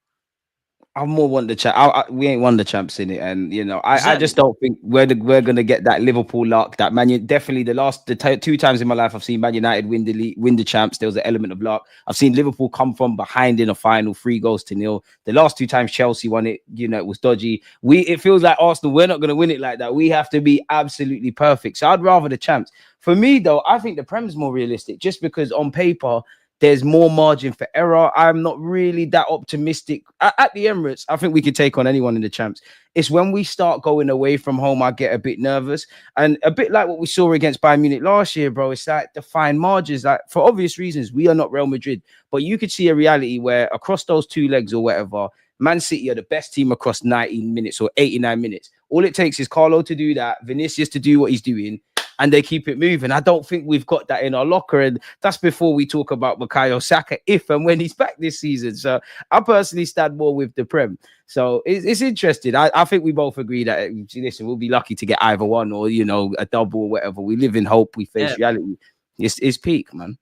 I more want the champ. We ain't won the champs in it, and Exactly. I just don't think we're gonna get that Liverpool luck. That definitely the 2 times in my life I've seen Man United win the league, win the champs. There was an element of luck. I've seen Liverpool come from behind in a final, 3-0. The last 2 times Chelsea won it, it was dodgy. It feels like Arsenal. We're not gonna win it like that. We have to be absolutely perfect. So I'd rather the champs. For me though, I think the Prem's more realistic, just because on paper there's more margin for error. I'm not really that optimistic. At the Emirates, I think we could take on anyone in the champs. It's when we start going away from home, I get a bit nervous. And a bit like what we saw against Bayern Munich last year, bro. It's like the fine margins. Like, for obvious reasons, we are not Real Madrid. But you could see a reality where across those 2 legs or whatever, Man City are the best team across 19 minutes or 89 minutes. All it takes is Carlo to do that, Vinicius to do what he's doing, and they keep it moving. I don't think we've got that in our locker. And that's before we talk about Bukayo Saka, if and when he's back this season. So I personally stand more with the Prem. So it's interesting. I think we both agree that, listen, we'll be lucky to get either one or, a double or whatever. We live in hope. We face reality. It's peak, man.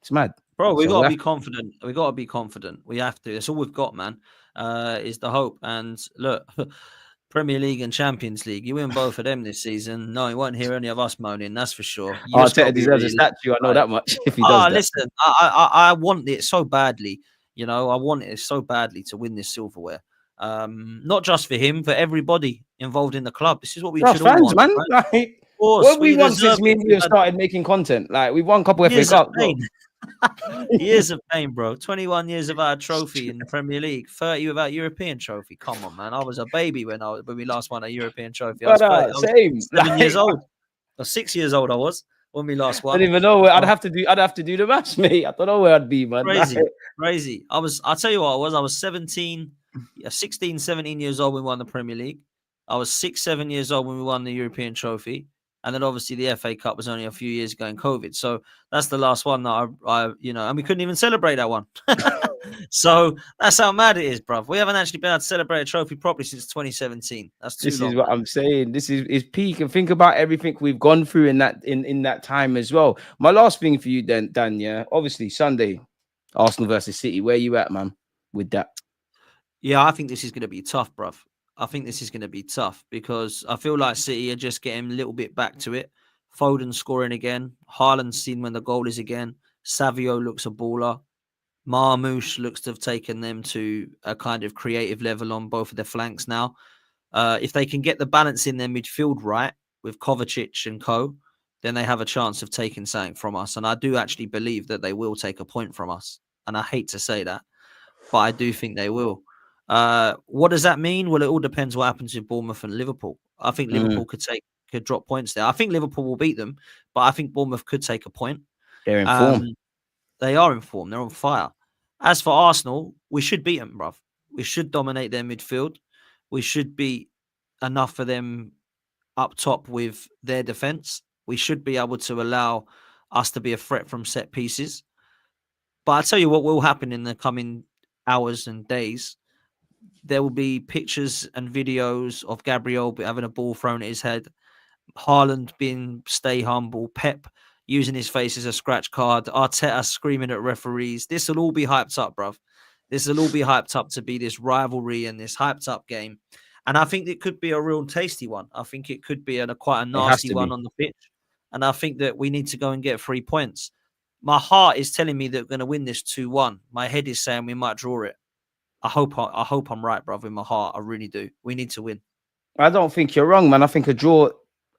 It's mad. Bro, we got to be confident. We got to be confident. We have to. That's all we've got, man, is the hope. And look... Premier League and Champions League. You win both of them this season. No, you won't hear any of us moaning. That's for sure. Arteta deserves a statue. I know that much. If he does that. Listen, I want it so badly. I want it so badly to win this silverware. Not just for him, for everybody involved in the club. This is what we should all want, man. Right? Like, what we want since me and you have started making content. Like, we've won a couple of FA Cups. Years of pain, bro. 21 years without a trophy in the Premier League, 30 without European trophy. Come on, man. I was a baby when we last won a European trophy. I was 7 years old. Or 6 years old I was when we last won. I don't even know where I'd have to do the maths, mate. I don't know where I'd be, man. Crazy. I'll tell you what I was 16, 17 years old when we won the Premier League. I was 6, 7 years old when we won the European trophy. And then obviously the FA Cup was only a few years ago in COVID. So that's the last one that I and we couldn't even celebrate that one. So that's how mad it is, bruv. We haven't actually been able to celebrate a trophy properly since 2017. That's too long. This is what I'm saying. This is peak. And think about everything we've gone through in that time as well. My last thing for you then, Dan, obviously Sunday, Arsenal versus City. Where you at, man, with that? Yeah, I think this is going to be tough, bruv. I think this is going to be tough because I feel like City are just getting a little bit back to it. Foden scoring again. Haaland's seen when the goal is again. Savio looks a baller. Marmoush looks to have taken them to a kind of creative level on both of their flanks now. If they can get the balance in their midfield right with Kovacic and co, then they have a chance of taking something from us. And I do actually believe that they will take a point from us. And I hate to say that, but I do think they will. What does that mean? Well, it all depends what happens with Bournemouth and Liverpool. I think Liverpool could drop points there. I think Liverpool will beat them, but I think Bournemouth could take a point. They're in form. They are in form. They're on fire. As for Arsenal, we should beat them, bruv. We should dominate their midfield. We should be enough for them up top with their defence. We should be able to allow us to be a threat from set pieces. But I'll tell you what will happen in the coming hours and days. There will be pictures and videos of Gabriel having a ball thrown at his head, Haaland being stay humble, Pep using his face as a scratch card, Arteta screaming at referees. This will all be hyped up, bruv. This will all be hyped up to be this rivalry and this hyped up game. And I think it could be a real tasty one. I think it could be quite a nasty one on the pitch. And I think that we need to go and get 3 points. My heart is telling me that we're going to win this 2-1. My head is saying we might draw it. I hope I'm right, bruv, in my heart. I really do. We need to win. I don't think you're wrong, man. I think a draw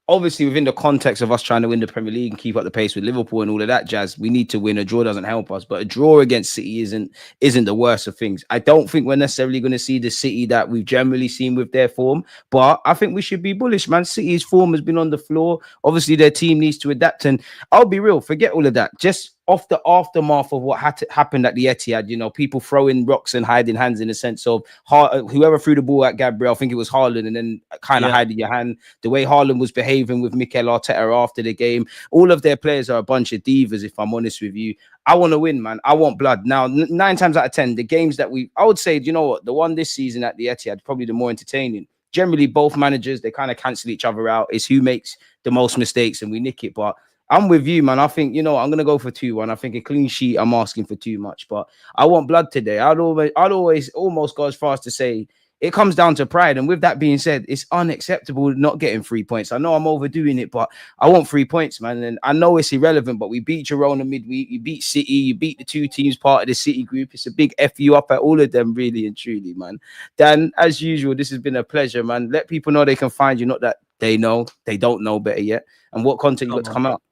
obviously within the context of us trying to win the Premier League and keep up the pace with Liverpool and all of that jazz, we need to win. A draw doesn't help us, but a draw against City isn't the worst of things. I don't think we're necessarily going to see the City that we've generally seen with their form, but I think we should be bullish, man. City's form has been on the floor. Obviously, their team needs to adapt, and I'll be real, forget all of that. Just off the aftermath of what happened at the Etihad, you know, people throwing rocks and hiding hands in the sense of whoever threw the ball at Gabriel, I think it was Haaland, and then kind of hiding your hand. The way Haaland was behaving with Mikel Arteta after the game, all of their players are a bunch of divas, if I'm honest with you. I want to win, man. I want blood. Now, 9 times out of 10, the games that I would say, you know what, the one this season at the Etihad, probably the more entertaining. Generally, both managers, they kind of cancel each other out. It's who makes the most mistakes and we nick it. But I'm with you, man. I think, you know, I'm going to go for 2-1. I think a clean sheet, I'm asking for too much. But I want blood today. I'd always almost go as far as to say it comes down to pride. And with that being said, it's unacceptable not getting 3 points. I know I'm overdoing it, but I want 3 points, man. And I know it's irrelevant, but we beat Girona midweek. You beat City. You beat the 2 teams part of the City group. It's a big F you up at all of them, really and truly, man. Dan, as usual, this has been a pleasure, man. Let people know they can find you, not that they know. They don't know better yet. And what content you got to come out.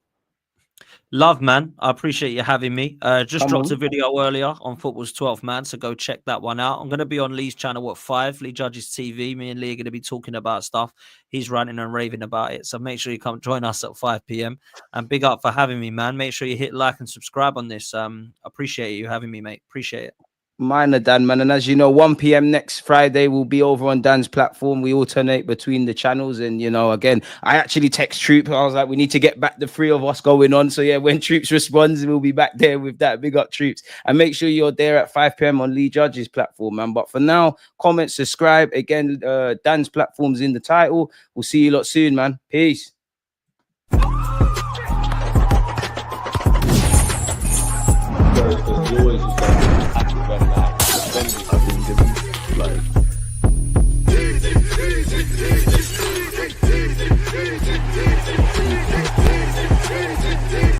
Love, man. I appreciate you having me. Just dropped a video earlier on Football's 12th Man, so go check that one out. I'm going to be on Lee's channel at 5, Lee Judges TV. Me and Lee are going to be talking about stuff. He's ranting and raving about it, so make sure you come join us at 5 p.m. And big up for having me, man. Make sure you hit like and subscribe on this. Appreciate you having me, mate. Appreciate it. Mine are Dan, man. And as you know, 1 p.m. next Friday will be over on Dan's platform. We alternate between the channels. And, you know, again, I actually text Troop. I was like, we need to get back the 3 of us going on. So, yeah, when Troops responds, we'll be back there with that. Big up, Troops. And make sure you're there at 5 p.m. on Lee Judge's platform, man. But for now, comment, subscribe. Again, Dan's platform's in the title. We'll see you lot soon, man. Peace. Like